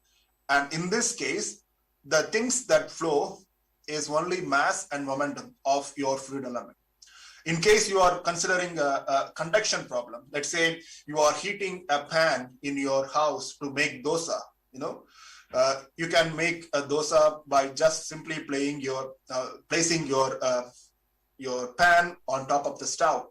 And in this case, the things that flow is only mass and momentum of your fluid element. In case you are considering a conduction problem, let's say you are heating a pan in your house to make dosa, you can make a dosa by just simply placing your pan on top of the stove.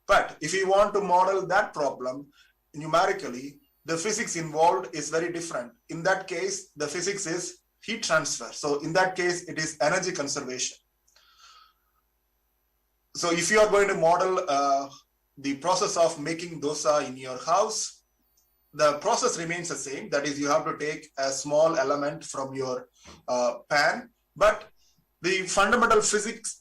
But if you want to model that problem numerically, the physics involved is very different. In that case, the physics is heat transfer. So in that case, it is energy conservation. So if you are going to model the process of making dosa in your house, the process remains the same. That is, you have to take a small element from your pan, but the fundamental physics,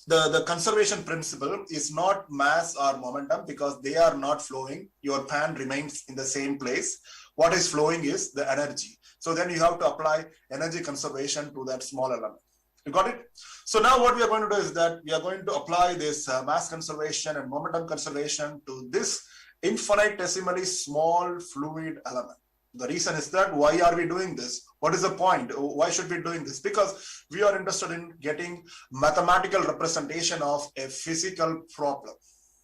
the conservation principle is not mass or momentum, because they are not flowing. Your pan remains in the same place. What is flowing is the energy. So then you have to apply energy conservation to that small element. You got it? So now what we are going to do is that we are going to apply this mass conservation and momentum conservation to this infinitesimally small fluid element. The reason is that why are we doing this? What is the point? Why should we be doing this? Because we are interested in getting mathematical representation of a physical problem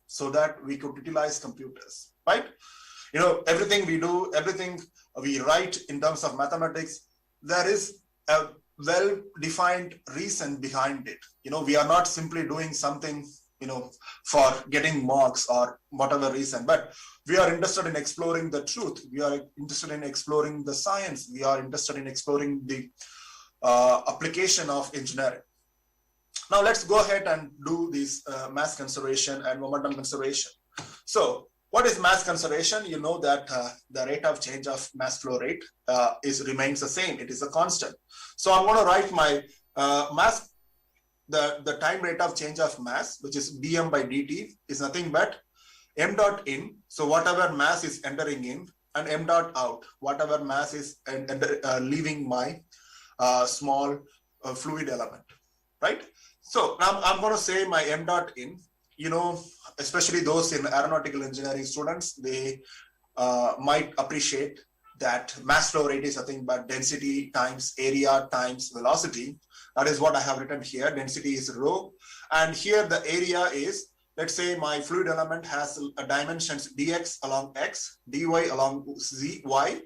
so that we could utilize computers, right? Everything we do, everything we write in terms of mathematics, there is a well-defined reason behind it. We are not simply doing something, for getting marks or whatever reason, but we are interested in exploring the truth. We are interested in exploring the science. We are interested in exploring the application of engineering. Now let's go ahead and do this mass conservation and momentum conservation. So what is mass conservation? You know that the rate of change of mass flow rate remains the same. It is a constant. So I'm going to write my mass, the time rate of change of mass, which is dm by dt, is nothing but m dot in. So whatever mass is entering in, and m dot out, whatever mass is leaving my small fluid element, right? So now I'm going to say my m dot in. Especially those in aeronautical engineering students, they might appreciate that mass flow rate is nothing but density times area times velocity. That is what I have written here. Density is rho. And here the area is, let's say my fluid element has a dimensions dx along x, dy along z, y,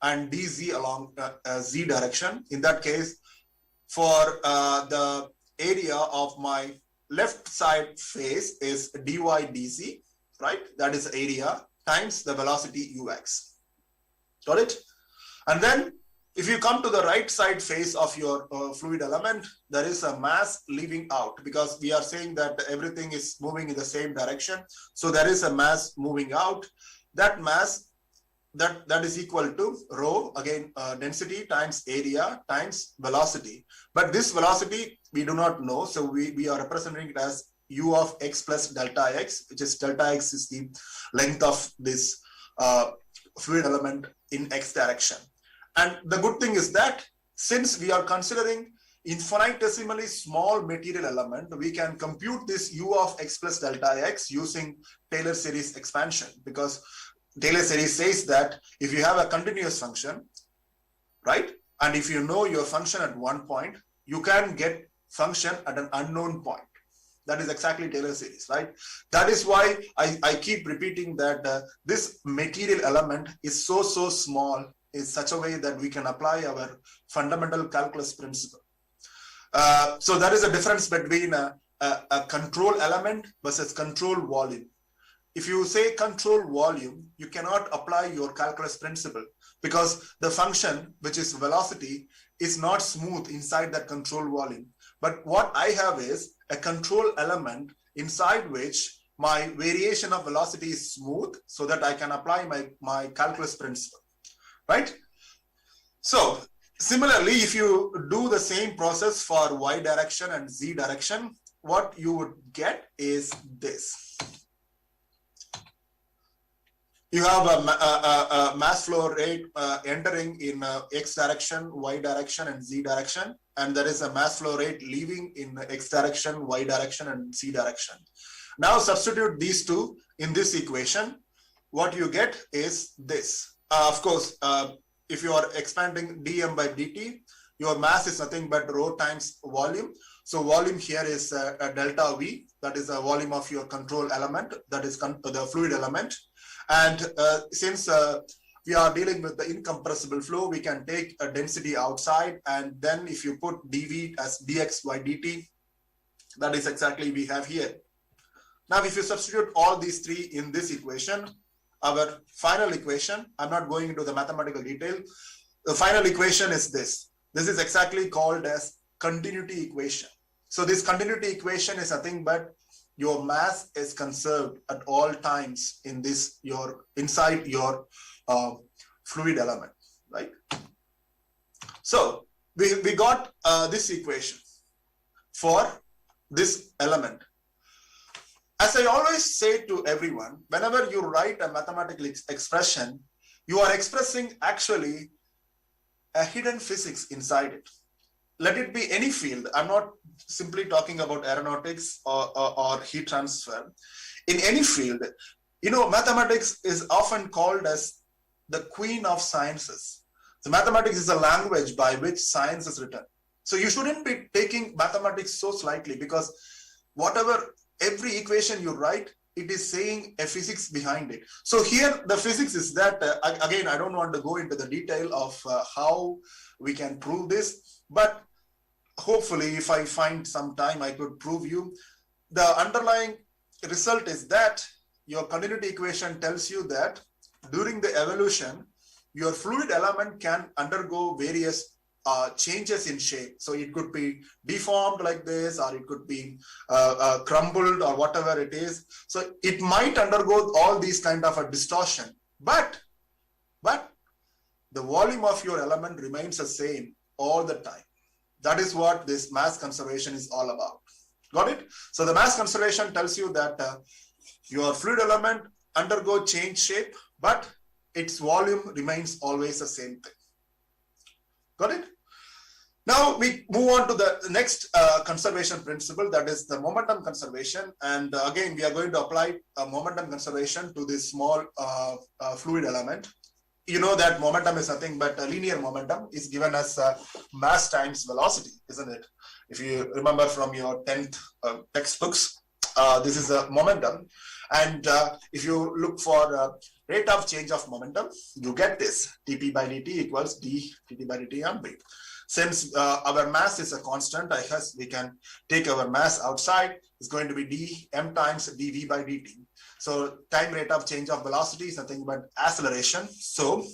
and dz along z direction. In that case, for the area of my left side face is dy dz, right? That is area times the velocity ux. Got it? And then if you come to the right side face of your fluid element, there is a mass leaving out, because we are saying that everything is moving in the same direction. So there is a mass moving out. That mass, that is equal to rho, again, density times area times velocity. But this velocity we do not know. So we are representing it as u of x plus delta x, which is delta x is the length of this fluid element in x direction. And the good thing is that since we are considering infinitesimally small material element, we can compute this u of x plus delta x using Taylor series expansion, because Taylor series says that if you have a continuous function, right? And if you know your function at one point, you can get function at an unknown point. That is exactly Taylor series, right? That is why I keep repeating that this material element is so small in such a way that we can apply our fundamental calculus principle. So there is a difference between a control element versus control volume. If you say control volume, you cannot apply your calculus principle because the function, which is velocity, is not smooth inside that control volume. But what I have is a control element inside which my variation of velocity is smooth so that I can apply my calculus principle, right? So similarly, if you do the same process for y direction and z direction, what you would get is this. You have a mass flow rate entering in x direction, y direction, and z direction. And there is a mass flow rate leaving in x direction, y direction, and z direction. Now substitute these two in this equation. What you get is this. Of course, if you are expanding dm by dt, your mass is nothing but rho times volume. So volume here is a delta V, that is the volume of your control element, that is the fluid element. And since we are dealing with the incompressible flow, we can take a density outside, and then if you put dV as dx by dt, that is exactly we have here. Now, if you substitute all these three in this equation, our final equation, I'm not going into the mathematical detail, the final equation is this. This is exactly called as continuity equation. So this continuity equation is nothing but your mass is conserved at all times in this inside your fluid element, right? So we got this equation for this element. As I always say to everyone, whenever you write a mathematical expression, you are expressing actually a hidden physics inside it. Let it be any field. I'm not simply talking about aeronautics or heat transfer. In any field, you know, mathematics is often called as the queen of sciences. So mathematics is a language by which science is written. So you shouldn't be taking mathematics so slightly, because every equation you write, it is saying a physics behind it. So here the physics is that, again, I don't want to go into the detail of how we can prove this, but hopefully if I find some time, I could prove you. The underlying result is that your continuity equation tells you that during the evolution, your fluid element can undergo various changes in shape. So it could be deformed like this, or it could be crumbled, or whatever it is. So it might undergo all these kind of a distortion, but the volume of your element remains the same all the time. That is what this mass conservation is all about. Got it? So the mass conservation tells you that your fluid element undergo change shape, but its volume remains always the same thing. Got it? Now we move on to the next conservation principle, that is the momentum conservation. And again, we are going to apply momentum conservation to this small fluid element. You know that momentum is nothing but a linear momentum is given as mass times velocity, isn't it? If you remember from your 10th textbooks, this is a momentum. And if you look for rate of change of momentum, you get this, dp by dt equals dt by dt on b. Since our mass is a constant, I guess we can take our mass outside. It's going to be dm times dv by dt. So time rate of change of velocity is nothing but acceleration. So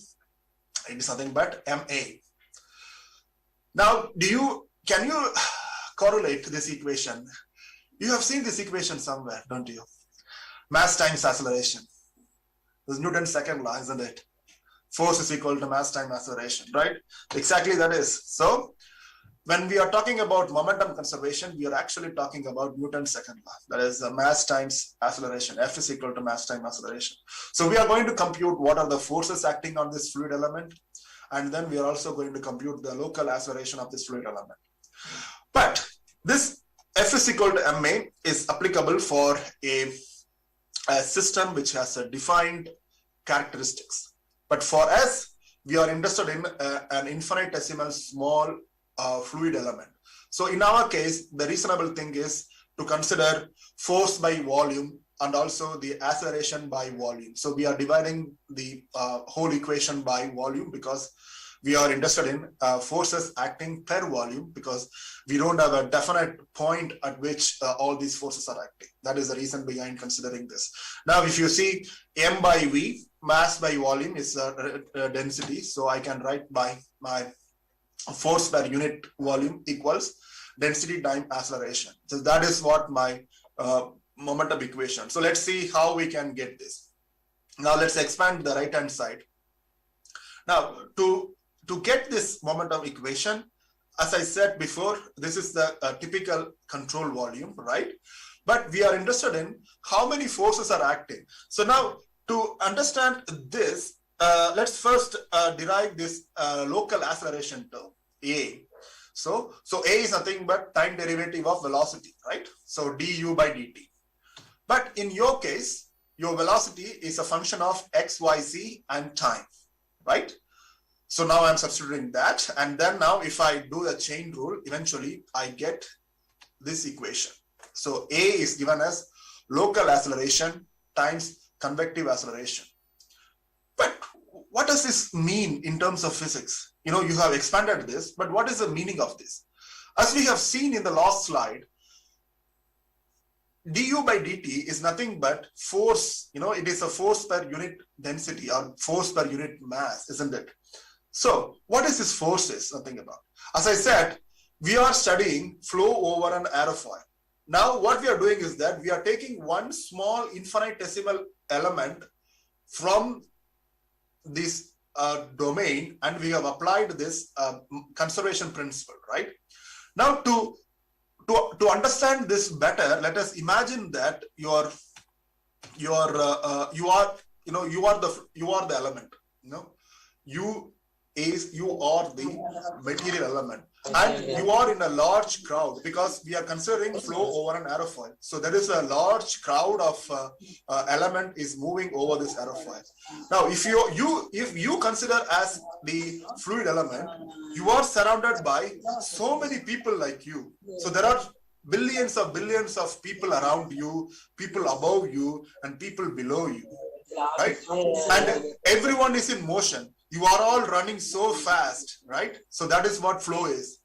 it is nothing but ma. Now, can you correlate this equation? You have seen this equation somewhere, don't you? Mass times acceleration. This is Newton's second law, isn't it? Force is equal to mass times acceleration, right? Exactly that is. So when we are talking about momentum conservation, we are actually talking about Newton's second law. That is mass times acceleration. F is equal to mass times acceleration. So we are going to compute what are the forces acting on this fluid element. And then we are also going to compute the local acceleration of this fluid element. But this F is equal to ma is applicable for a system which has a defined characteristics. But for us, we are interested in an infinitesimal small fluid element. So in our case, the reasonable thing is to consider force by volume and also the acceleration by volume. So we are dividing the whole equation by volume because we are interested in forces acting per volume, because we don't have a definite point at which all these forces are acting. That is the reason behind considering this. Now, if you see m by v, mass by volume is density. So I can write by my force per unit volume equals density time acceleration. So that is what my momentum equation. So let's see how we can get this. Now let's expand the right hand side. Now to get this momentum equation, as I said before, this is the typical control volume, right? But we are interested in how many forces are acting. So now to understand this, let's first derive this local acceleration term, A. So A is nothing but time derivative of velocity, right? So du by dt. But in your case, your velocity is a function of x, y, z and time, right? So now I'm substituting that. And then now if I do the chain rule, eventually I get this equation. So A is given as local acceleration times convective acceleration. But what does this mean in terms of physics? You have expanded this, but what is the meaning of this? As we have seen in the last slide, du by dt is nothing but force. It is a force per unit density or force per unit mass, isn't it? So what is this force is nothing about? As I said, we are studying flow over an aerofoil. Now what we are doing is that we are taking one small infinitesimal element from this domain, and we have applied this conservation principle, right? Now to understand this better, let us imagine that you are the element. You are the material element, and you are in a large crowd, because we are considering flow over an aerofoil. So there is a large crowd of element is moving over this aerofoil. Now, if you consider as the fluid element, you are surrounded by so many people like you. So there are billions of people around you, people above you, and people below you, right? And everyone is in motion. You are all running so fast, right? So that is what flow is.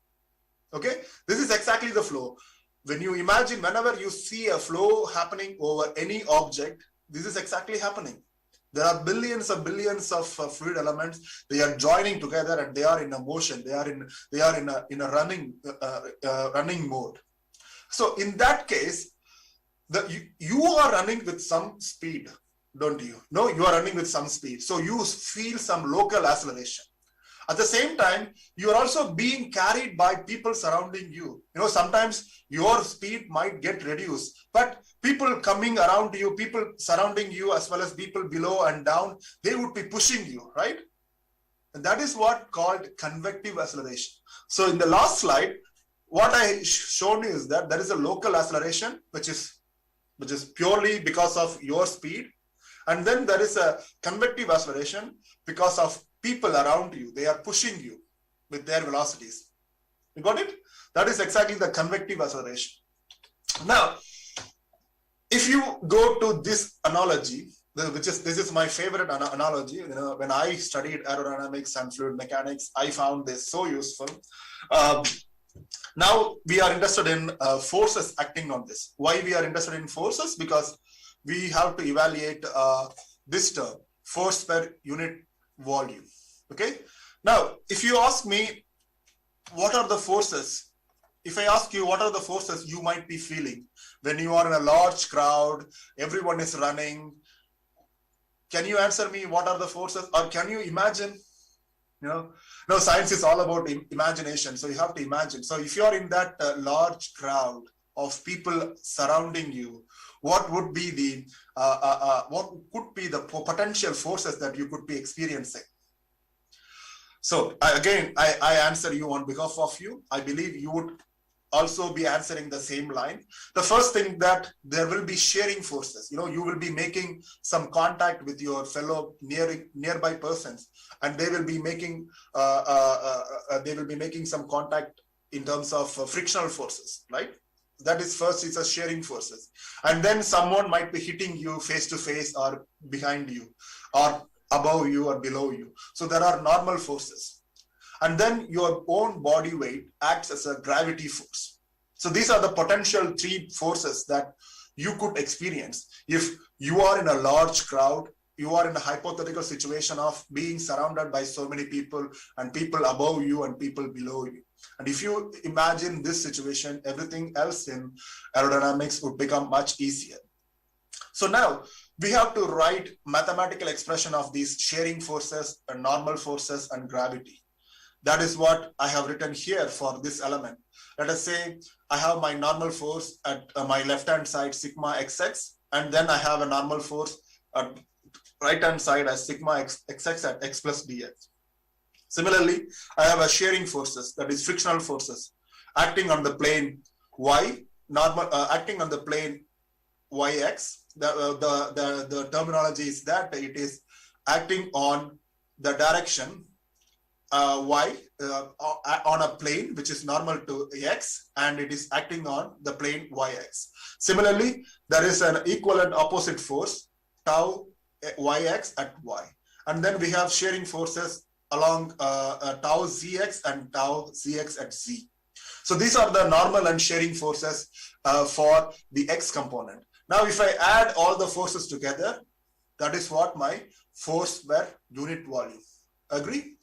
Okay, this is exactly the flow. When you imagine, whenever you see a flow happening over any object, this is exactly happening. There are billions of fluid elements. They are joining together and they are in a motion. They are in a running mode. So in that case, you are running with some speed, don't you? No, you are running with some speed. So you feel some local acceleration. At the same time, you are also being carried by people surrounding you. Sometimes your speed might get reduced, but people coming around you, people surrounding you, as well as people below and down, they would be pushing you, right? And that is what called convective acceleration. So in the last slide, what I shown you is that there is a local acceleration, which is purely because of your speed. And then there is a convective acceleration because of people around you. They are pushing you with their velocities. You got it? That is exactly the convective acceleration. Now, if you go to this analogy, this is my favorite analogy. When I studied aerodynamics and fluid mechanics, I found this so useful. Now we are interested in forces acting on this. Why we are interested in forces? Because we have to evaluate this term, force per unit volume. Okay. Now, if you ask me, what are the forces? If I ask you, what are the forces you might be feeling when you are in a large crowd, everyone is running? Can you answer me what are the forces? Or can you imagine? No, science is all about imagination. So you have to imagine. So if you are in that large crowd of people surrounding you, what would be the what could be the potential forces that you could be experiencing? So I answer you on behalf of you. I believe you would also be answering the same line. The first thing, that there will be shearing forces. You will be making some contact with your fellow nearby persons, and they will be making some contact in terms of frictional forces, right? That is first, it's a shearing forces. And then someone might be hitting you face to face, or behind you, or above you, or below you. So there are normal forces. And then your own body weight acts as a gravity force. So these are the potential 3 forces that you could experience if you are in a large crowd, you are in a hypothetical situation of being surrounded by so many people, and people above you and people below you. And if you imagine this situation, everything else in aerodynamics would become much easier. So now we have to write mathematical expression of these shearing forces, and normal forces, and gravity. That is what I have written here for this element. Let us say I have my normal force at my left-hand side, sigma xx, and then I have a normal force at right-hand side as sigma xx at x plus dx. Similarly, I have a shearing forces, that is frictional forces, acting on the plane y, acting on the plane yx. The terminology is that it is acting on the direction y on a plane which is normal to x, and it is acting on the plane yx. Similarly, there is an equivalent opposite force, tau yx at y. And then we have shearing forces along tau zx and tau zx at z. So these are the normal and shearing forces for the x component. Now, if I add all the forces together, that is what my force per unit volume. Agree?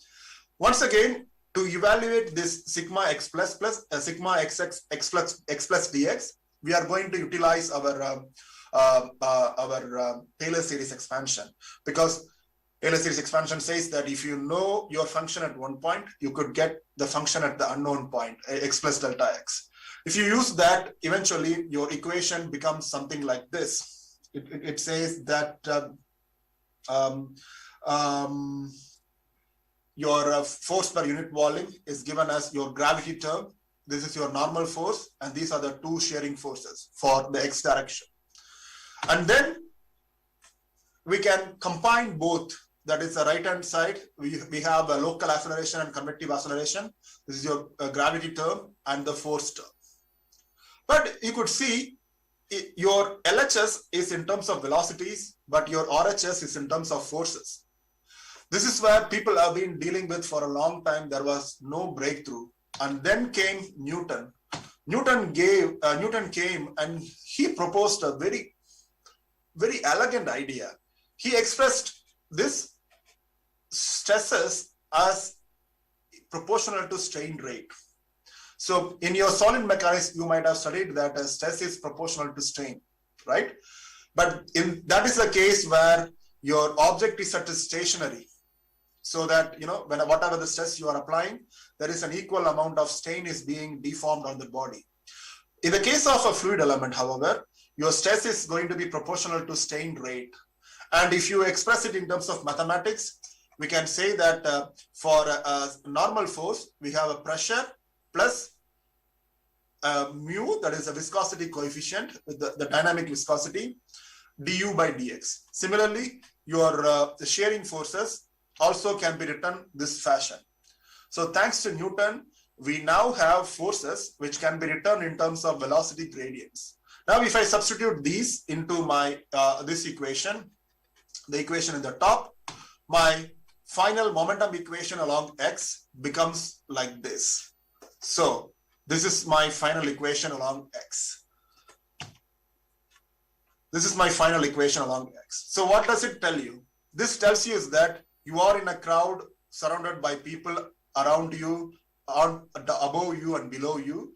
Once again, to evaluate this sigma x plus sigma xx x plus dx, we are going to utilize our Taylor series expansion, because Taylor series expansion says that if you know your function at one point, you could get the function at the unknown point, x plus delta x. If you use that, eventually your equation becomes something like this. It says that your force per unit volume is given as your gravity term. This is your normal force, and these are the 2 shearing forces for the x direction. And then we can combine both. That is the right hand side. We have a local acceleration and convective acceleration. This is your gravity term and the force term. But you could see your LHS is in terms of velocities, but your RHS is in terms of forces. This is where people have been dealing with for a long time. There was no breakthrough. And then came Newton. Newton came and he proposed a very, very elegant idea. He expressed this stresses as proportional to strain rate. So in your solid mechanics, you might have studied that stress is proportional to strain, right? But that is the case where your object is at a stationary, so that, whatever the stress you are applying, there is an equal amount of strain is being deformed on the body. In the case of a fluid element, however, your stress is going to be proportional to strain rate. And if you express it in terms of mathematics, we can say that for a normal force, we have a pressure plus mu, that is a viscosity coefficient, with the dynamic viscosity, du by dx. Similarly, your shearing forces also can be written this fashion. So thanks to Newton, we now have forces which can be written in terms of velocity gradients. Now, if I substitute these into my this equation, the equation in the top, my final momentum equation along x becomes like this. So this is my final equation along x. This is my final equation along x. So what does it tell you? This tells you is that you are in a crowd surrounded by people around you, above you and below you.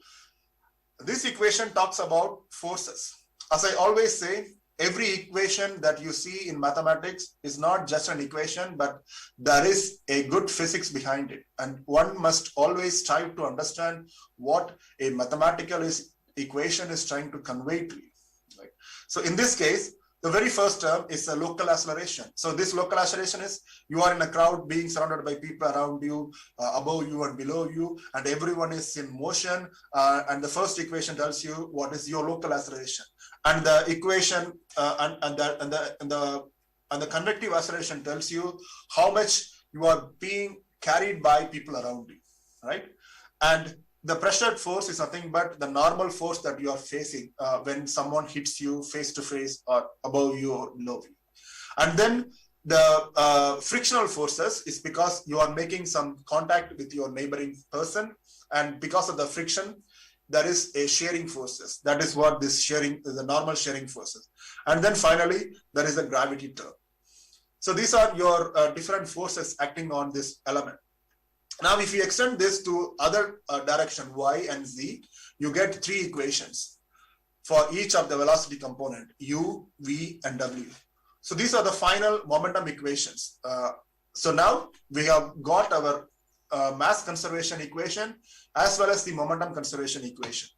This equation talks about forces. As I always say, every equation that you see in mathematics is not just an equation, but there is a good physics behind it. And one must always strive to understand what a mathematical equation is trying to convey to you. Right? So in this case, The very first term is a local acceleration. So this local acceleration is you are in a crowd being surrounded by people around you, above you and below you, and everyone is in motion. And the first equation tells you what is your local acceleration. And the equation and the convective acceleration tells you how much you are being carried by people around you, right? And the pressured force is nothing but the normal force that you are facing when someone hits you face to face or above you or below you. And then the frictional forces is because you are making some contact with your neighboring person, and because of the friction, there is a shearing forces. That is what this shearing is, the normal shearing forces. And then finally, there is a gravity term. So these are your different forces acting on this element. Now, if you extend this to other direction, y and z, you get three equations for each of the velocity component, u, v, and w. So these are the final momentum equations. So now we have got our mass conservation equation as well as the momentum conservation equation.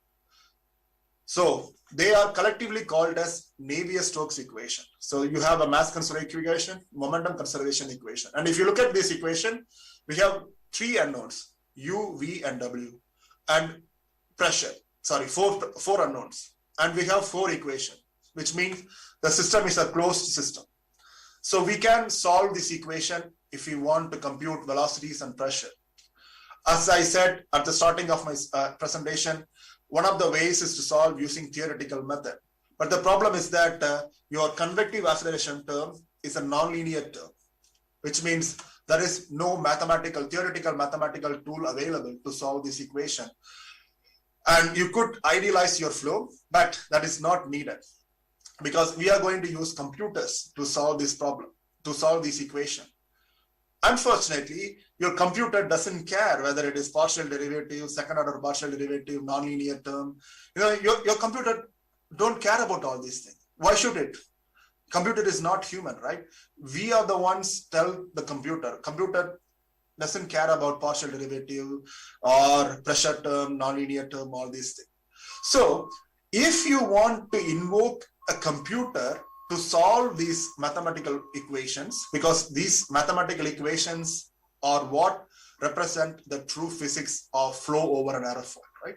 So they are collectively called as Navier-Stokes equation. So you have a mass conservation equation, momentum conservation equation. And if you look at this equation, we have three unknowns, u, v, and w, and pressure, four unknowns. And we have four equations, which means the system is a closed system. So we can solve this equation if we want to compute velocities and pressure. As I said at the starting of my presentation, one of the ways is to solve using theoretical method. But the problem is that your convective acceleration term is a nonlinear term, which means there is no theoretical mathematical tool available to solve this equation. And you could idealize your flow, but that is not needed because we are going to use computers to solve this problem, to solve this equation. Unfortunately, your computer doesn't care whether it is partial derivative, second order partial derivative, nonlinear term. You know, your computer don't care about all these things. Why should it? Computer is not human, right? We are the ones tell the computer. Computer doesn't care about partial derivative or pressure term, nonlinear term, all these things. So if you want to invoke a computer to solve these mathematical equations, because these mathematical equations are what represent the true physics of flow over an aerofoil, right?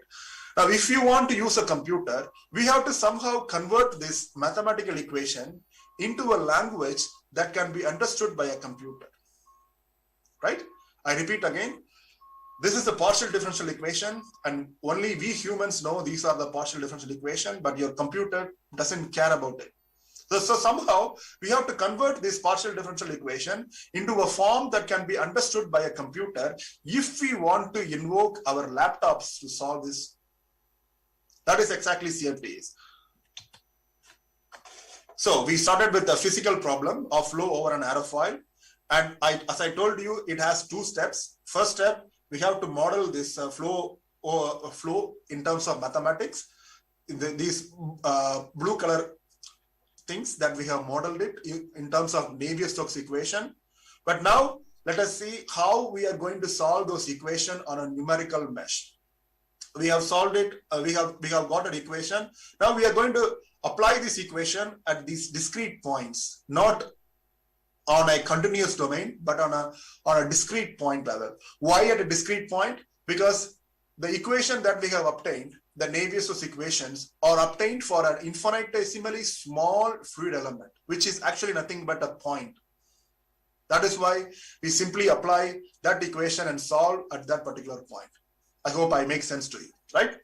Now, if you want to use a computer, we have to somehow convert this mathematical equation into a language that can be understood by a computer, right? I repeat again, this is the partial differential equation, and only we humans know these are the partial differential equation, but your computer doesn't care about it. So somehow we have to convert this partial differential equation into a form that can be understood by a computer if we want to invoke our laptops to solve this. That is exactly CFD is. So we started with the physical problem of flow over an aerofoil. And as I told you, it has two steps. First step, we have to model this flow in terms of mathematics. These blue color things that we have modeled it in terms of Navier-Stokes equation. But now let us see how we are going to solve those equations on a numerical mesh. We have solved it. We have got an equation. Now we are going to apply this equation at these discrete points, not on a continuous domain, but on a discrete point level. Why at a discrete point? Because the equation that we have obtained, the Navier-Stokes equations, are obtained for an infinitesimally small fluid element, which is actually nothing but a point. That is why we simply apply that equation and solve at that particular point. I hope I make sense to you, right?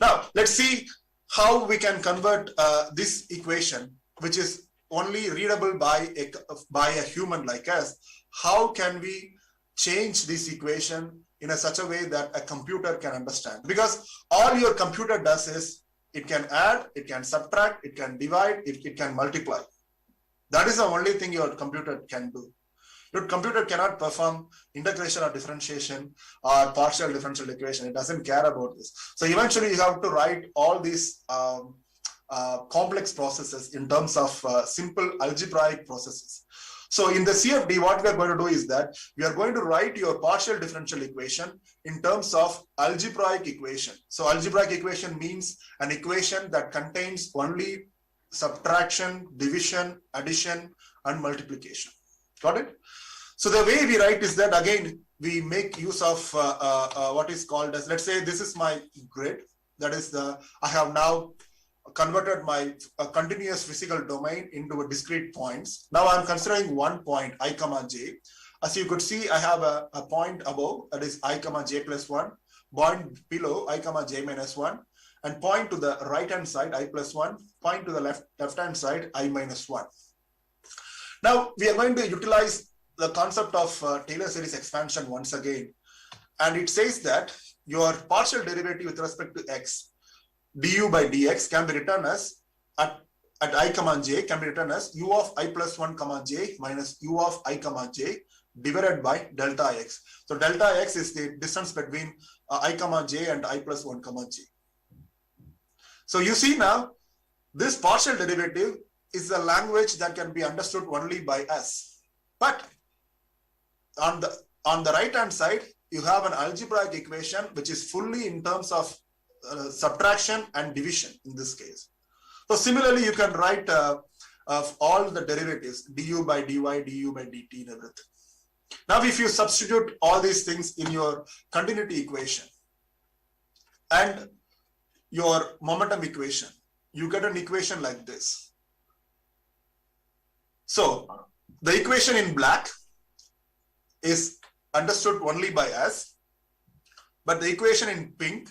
Now, let's see how we can convert this equation, which is only readable by a human like us. How can we change this equation in such a way that a computer can understand? Because all your computer does is it can add, it can subtract, it can divide, it can multiply. That is the only thing your computer can do. Your computer cannot perform integration or differentiation or partial differential equation. It doesn't care about this. So eventually you have to write all these complex processes in terms of simple algebraic processes. So in the CFD, what we are going to do is that we are going to write your partial differential equation in terms of algebraic equation. So algebraic equation means an equation that contains only subtraction, division, addition, and multiplication. Got it? So the way we write is that, again, we make use of what is called as, let's say this is my grid. That is I have now converted my continuous physical domain into a discrete points. Now I'm considering one point, I comma j. As you could see, I have a point above, that is I comma j plus 1, point below I comma j minus 1, and point to the right hand side I plus 1, point to the left hand side I minus 1. Now we are going to utilize the concept of Taylor series expansion once again, and it says that your partial derivative with respect to x du by dx can be written as at I comma j can be written as u of I plus 1 comma j minus u of I comma j divided by delta x. So delta x is the distance between I comma j and I plus 1 comma j. So you see now, this partial derivative is a language that can be understood only by us. But on the right hand side, you have an algebraic equation which is fully in terms of subtraction and division in this case. So similarly, you can write of all the derivatives, du by dy, du by dt and everything. Now, if you substitute all these things in your continuity equation and your momentum equation, you get an equation like this. So the equation in black is understood only by us, but the equation in pink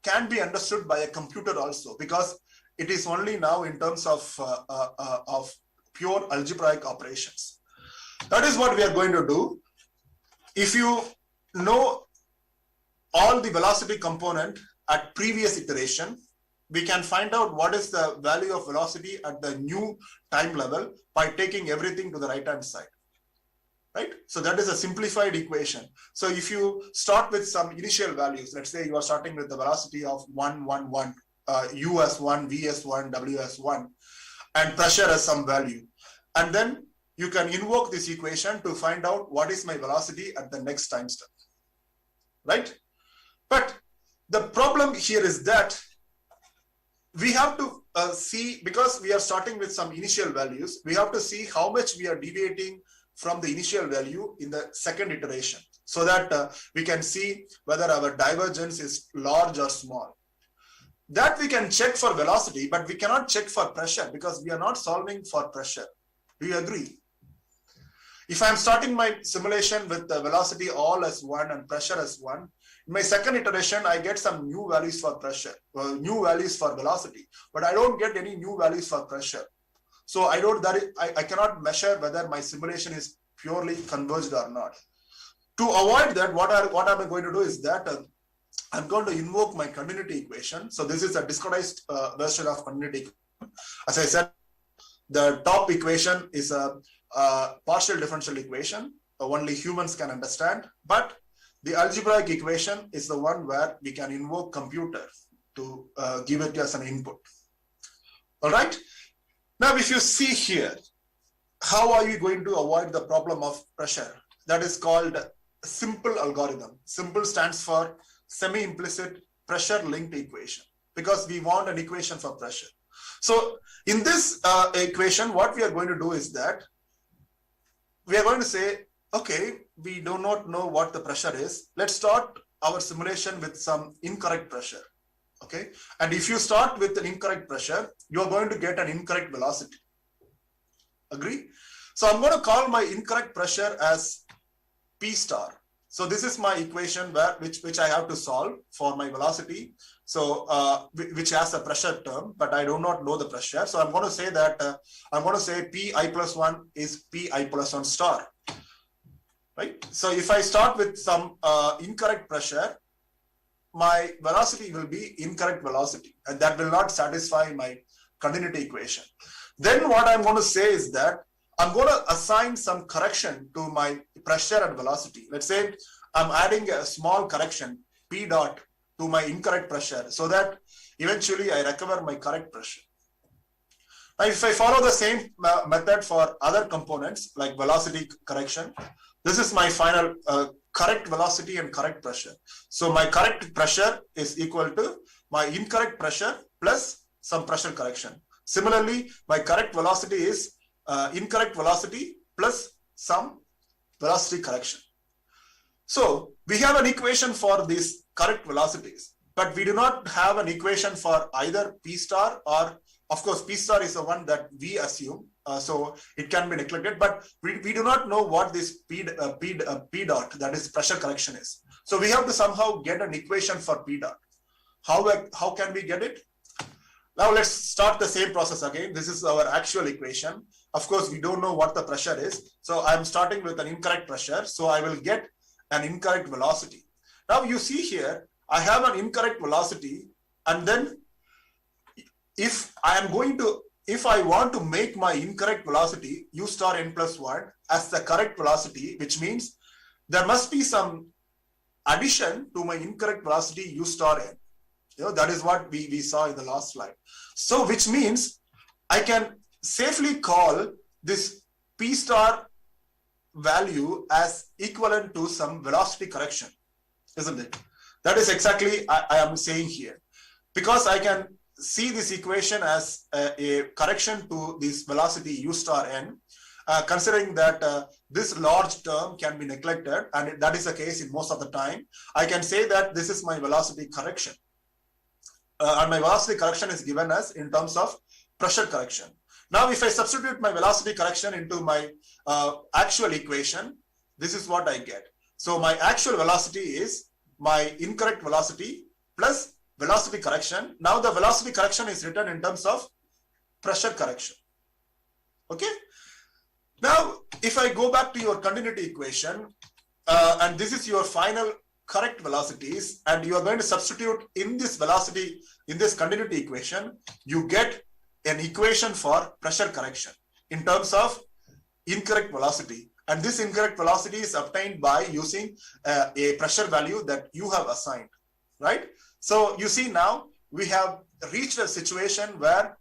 can be understood by a computer also, because it is only now in terms of pure algebraic operations. That is what we are going to do. If you know all the velocity component at previous iteration, we can find out what is the value of velocity at the new time level by taking everything to the right hand side. Right? So that is a simplified equation. So if you start with some initial values, let's say you are starting with the velocity of 1, 1, 1, u as 1, v as 1, w as 1, and pressure as some value. And then you can invoke this equation to find out what is my velocity at the next time step. Right? But the problem here is that we have to see, because we are starting with some initial values, we have to see how much we are deviating from the initial value in the second iteration, so that we can see whether our divergence is large or small. That we can check for velocity, but we cannot check for pressure because we are not solving for pressure. Do you agree? If I'm starting my simulation with the velocity all as 1 and pressure as 1, in my second iteration, I get some new values for pressure, new values for velocity, but I don't get any new values for pressure. So I cannot measure whether my simulation is purely converged or not. To avoid that, what I'm going to do is that I'm going to invoke my continuity equation. So this is a discretized version of continuity equation. As I said, the top equation is a partial differential equation. Only humans can understand. But the algebraic equation is the one where we can invoke computer to give it as an input. All right. Now, if you see here, how are you going to avoid the problem of pressure? That is called simple algorithm. Simple stands for semi-implicit pressure linked equation, because we want an equation for pressure. So in this equation, what we are going to do is that we are going to say, okay, we do not know what the pressure is. Let's start our simulation with some incorrect pressure. Okay, and if you start with an incorrect pressure, you're going to get an incorrect velocity. Agree? So I'm going to call my incorrect pressure as P star. So this is my equation which I have to solve for my velocity. So which has a pressure term, but I do not know the pressure. So I'm going to say that I'm going to say Pi plus 1 is Pi plus 1 star. Right? So if I start with some incorrect pressure, my velocity will be incorrect velocity, and that will not satisfy my continuity equation. Then what I'm going to say is that I'm going to assign some correction to my pressure and velocity. Let's say I'm adding a small correction, P dot, to my incorrect pressure, so that eventually I recover my correct pressure. Now, if I follow the same method for other components like velocity correction, this is my final correct velocity and correct pressure. So my correct pressure is equal to my incorrect pressure plus some pressure correction. Similarly, my correct velocity is incorrect velocity plus some velocity correction. So we have an equation for these correct velocities, but we do not have an equation for either P star or, of course, P star is the one that we assume, so it can be neglected, but we do not know what this P dot, that is pressure correction, is. So we have to somehow get an equation for P dot. How can we get it? Now let's start the same process again. This is our actual equation. Of course, we don't know what the pressure is. So I'm starting with an incorrect pressure. So I will get an incorrect velocity. Now you see here, I have an incorrect velocity. And then if I want to make my incorrect velocity U star n plus 1 as the correct velocity, which means there must be some addition to my incorrect velocity U star n. That is what we saw in the last slide. So which means I can safely call this P star value as equivalent to some velocity correction, isn't it? That is exactly I am saying here, because I can see this equation as a correction to this velocity U star n, considering that this large term can be neglected, and that is the case in most of the time. I can say that this is my velocity correction. And my velocity correction is given as in terms of pressure correction. Now, if I substitute my velocity correction into my actual equation, this is what I get. So my actual velocity is my incorrect velocity plus velocity correction. Now the velocity correction is written in terms of pressure correction. Okay. Now, if I go back to your continuity equation, and this is your final correct velocities, and you are going to substitute in this velocity, in this continuity equation, you get an equation for pressure correction in terms of incorrect velocity. And this incorrect velocity is obtained by using a pressure value that you have assigned, right? So you see now we have reached a situation where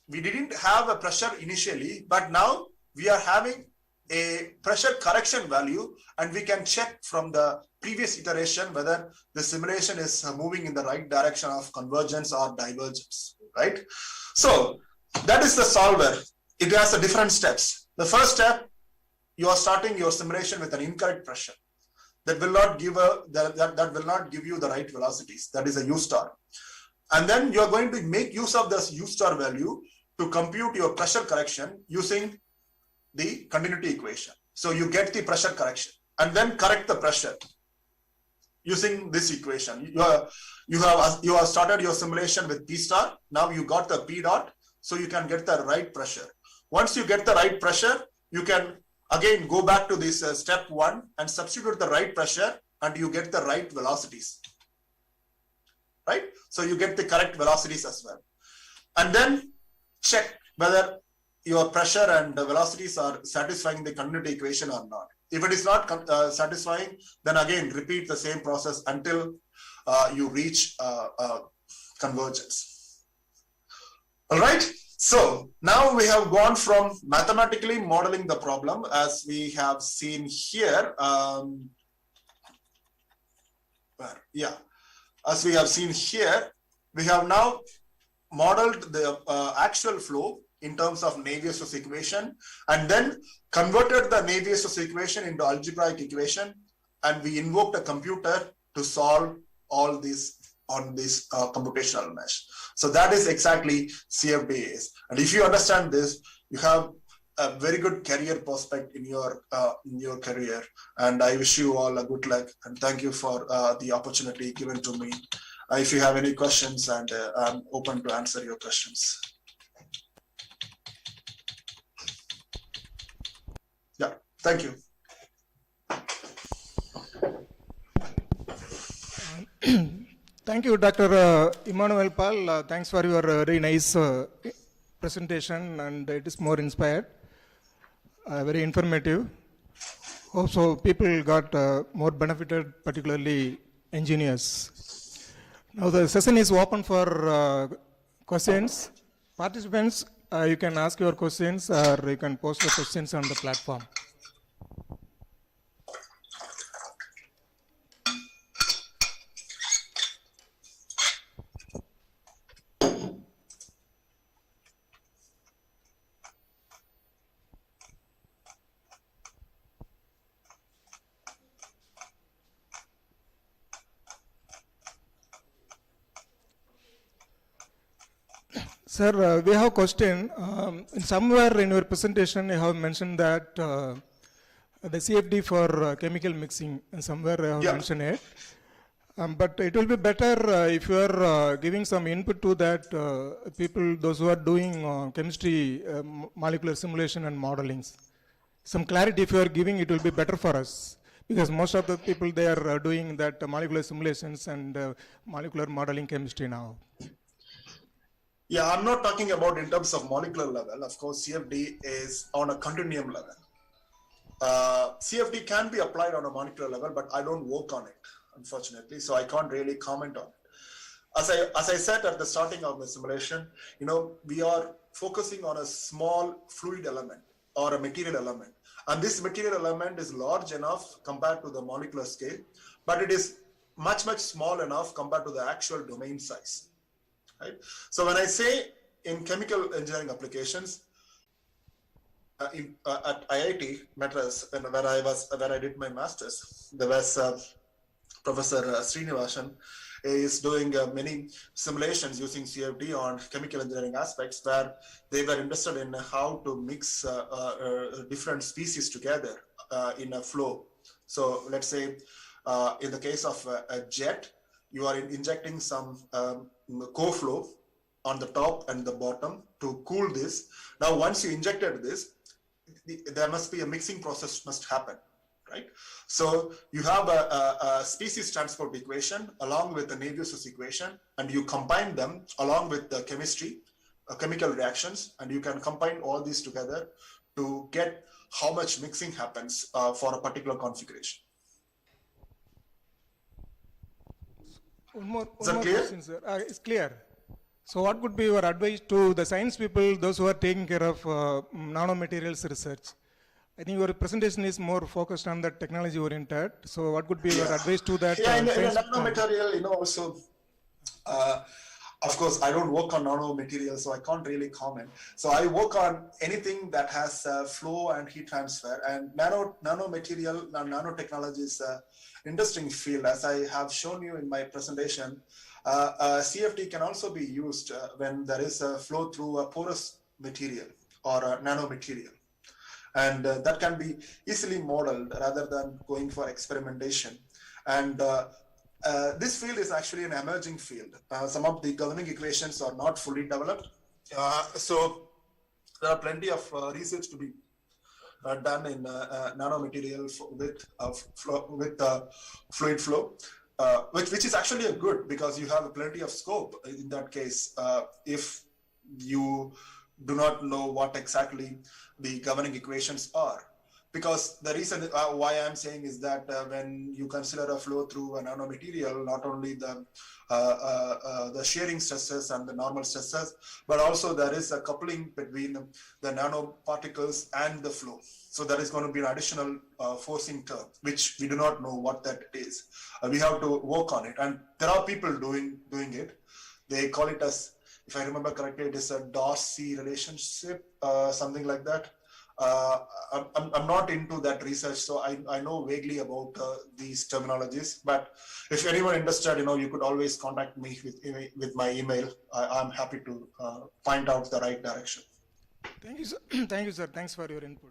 we didn't have a pressure initially, but now we are having a pressure correction value, and we can check from the previous iteration whether the simulation is moving in the right direction of convergence or divergence, right? So that is the solver. It has a different steps. The first step, you are starting your simulation with an incorrect pressure that will not give that will not give you the right velocities. That is a U star. And then you are going to make use of this U star value to compute your pressure correction using the continuity equation. So you get the pressure correction and then correct the pressure using this equation. You have started your simulation with P star. Now you got the P dot, so you can get the right pressure. Once you get the right pressure, you can again go back to this step 1 and substitute the right pressure, and you get the right velocities, right? So you get the correct velocities as well. And then check whether your pressure and the velocities are satisfying the continuity equation or not. If it is not satisfying, then again repeat the same process until you reach convergence. All right. So now we have gone from mathematically modeling the problem, as we have seen here. As we have seen here, we have now modeled the actual flow in terms of Navier-Stokes equation, and then converted the Navier-Stokes equation into algebraic equation, and we invoked a computer to solve all these on this computational mesh. So that is exactly CFD is. And if you understand this, you have a very good career prospect in your career. And I wish you all a good luck, and thank you for the opportunity given to me. If you have any questions, and I'm open to answer your questions. Yeah, thank you. Thank you, Dr. Emmanuel Paul. Thanks for your very nice presentation, and it is more inspired, very informative. Also, people got more benefited, particularly engineers. Now the session is open for questions. Participants, you can ask your questions, or you can post the questions on the platform. Sir, we have a question. Somewhere in your presentation, you have mentioned that the CFD for chemical mixing, and somewhere you have mentioned it. But it will be better if you are giving some input to that people, those who are doing chemistry, molecular simulation and modelings. Some clarity if you are giving, it will be better for us. Because most of the people, they are doing that molecular simulations and molecular modeling chemistry now. Yeah, I'm not talking about in terms of molecular level. Of course, CFD is on a continuum level. CFD can be applied on a molecular level, but I don't work on it, unfortunately, so I can't really comment on it. As I said at the starting of the simulation, we are focusing on a small fluid element or a material element. And this material element is large enough compared to the molecular scale, but it is much, much small enough compared to the actual domain size. Right? So when I say in chemical engineering applications, at IIT Madras, where I did my master's, there was Professor Srinivasan is doing many simulations using CFD on chemical engineering aspects, where they were interested in how to mix different species together in a flow. So let's say in the case of a jet, you are injecting some co-flow on the top and the bottom to cool this. Now, once you injected this, there must be a mixing process must happen, right? So you have a species transport equation along with the Navier-Stokes equation, and you combine them along with the chemistry, chemical reactions, and you can combine all these together to get how much mixing happens for a particular configuration. One more clear? question, sir. It's clear. So what would be your advice to the science people, those who are taking care of nanomaterials research? I think your presentation is more focused on the technology oriented. So what would be your advice to that? Yeah, in nanomaterial, also, of course, I don't work on nanomaterials, so I can't really comment. So I work on anything that has flow and heat transfer, and nanomaterial, nanotechnology is an interesting field. As I have shown you in my presentation, CFD can also be used when there is a flow through a porous material or a nanomaterial. And that can be easily modeled rather than going for experimentation. And this field is actually an emerging field. Some of the governing equations are not fully developed. So there are plenty of research to be done in nanomaterial with fluid flow, which is actually a good, because you have plenty of scope in that case if you do not know what exactly the governing equations are. Because the reason why I'm saying is that when you consider a flow through a nanomaterial, not only the shearing stresses and the normal stresses, but also there is a coupling between the nanoparticles and the flow. So there is going to be an additional forcing term, which we do not know what that is. We have to work on it, and there are people doing it. They call it as, if I remember correctly, it is a Darcy relationship, something like that. I'm not into that research, so I know vaguely about these terminologies. But if anyone interested, you could always contact me with my email. I'm happy to find out the right direction. Thank you, sir. Thank you, sir. Thanks for your input.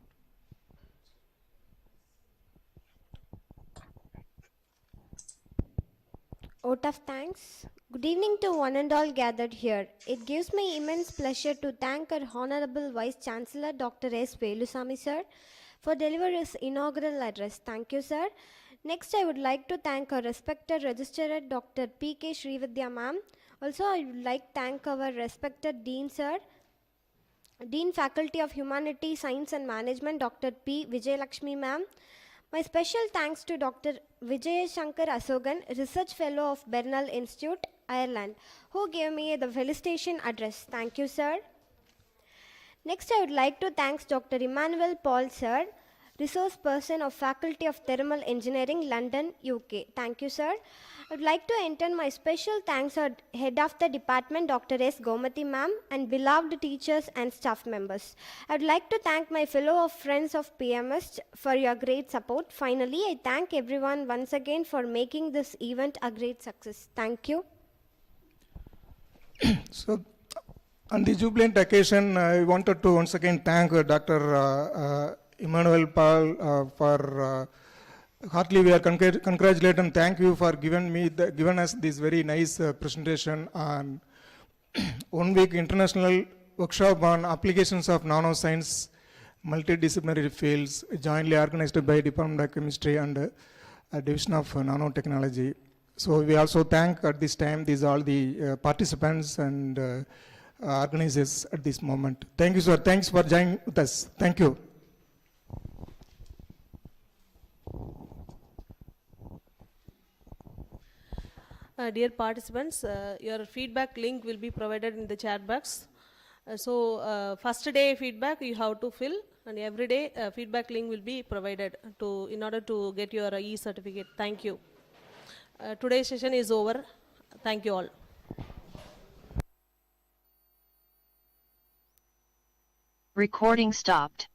Vote of thanks. Good evening to one and all gathered here. It gives me immense pleasure to thank our Honorable Vice Chancellor Dr. S. Velusamy sir for delivering his inaugural address. Thank you, sir. Next, I would like to thank our respected Registrar Dr. P.K. Srividya ma'am. Also, I would like to thank our respected Dean sir, Dean Faculty of Humanity, Science and Management Dr. P. Vijayalakshmi ma'am. My special thanks to Dr. Vijay Shankar Asogan, Research Fellow of Bernal Institute, Ireland, who gave me the felicitation address. Thank you, sir. Next, I would like to thank Dr. Emmanuel Paul, sir, Resource Person of Faculty of Thermal Engineering, London, UK. Thank you, sir. I would like to intend my special thanks to Head of the Department, Dr. S. Gomati ma'am, and beloved teachers and staff members. I would like to thank my fellow friends of PMS for your great support. Finally, I thank everyone once again for making this event a great success. Thank you. So, On the jubilant occasion, I wanted to once again thank Dr. Emmanuel Paul for heartily we are congratulate and thank you for given us this very nice presentation on 1 week international workshop on applications of nanoscience multidisciplinary fields jointly organized by Department of Chemistry and Division of Nanotechnology. So we also thank at this time these all the participants and organizers at this moment. Thank you, sir. Thanks for joining with us. Thank you. Dear participants, your feedback link will be provided in the chat box. First day feedback you have to fill, and every day feedback link will be provided in order to get your e-certificate. Thank you. Today's session is over. Thank you all. Recording stopped.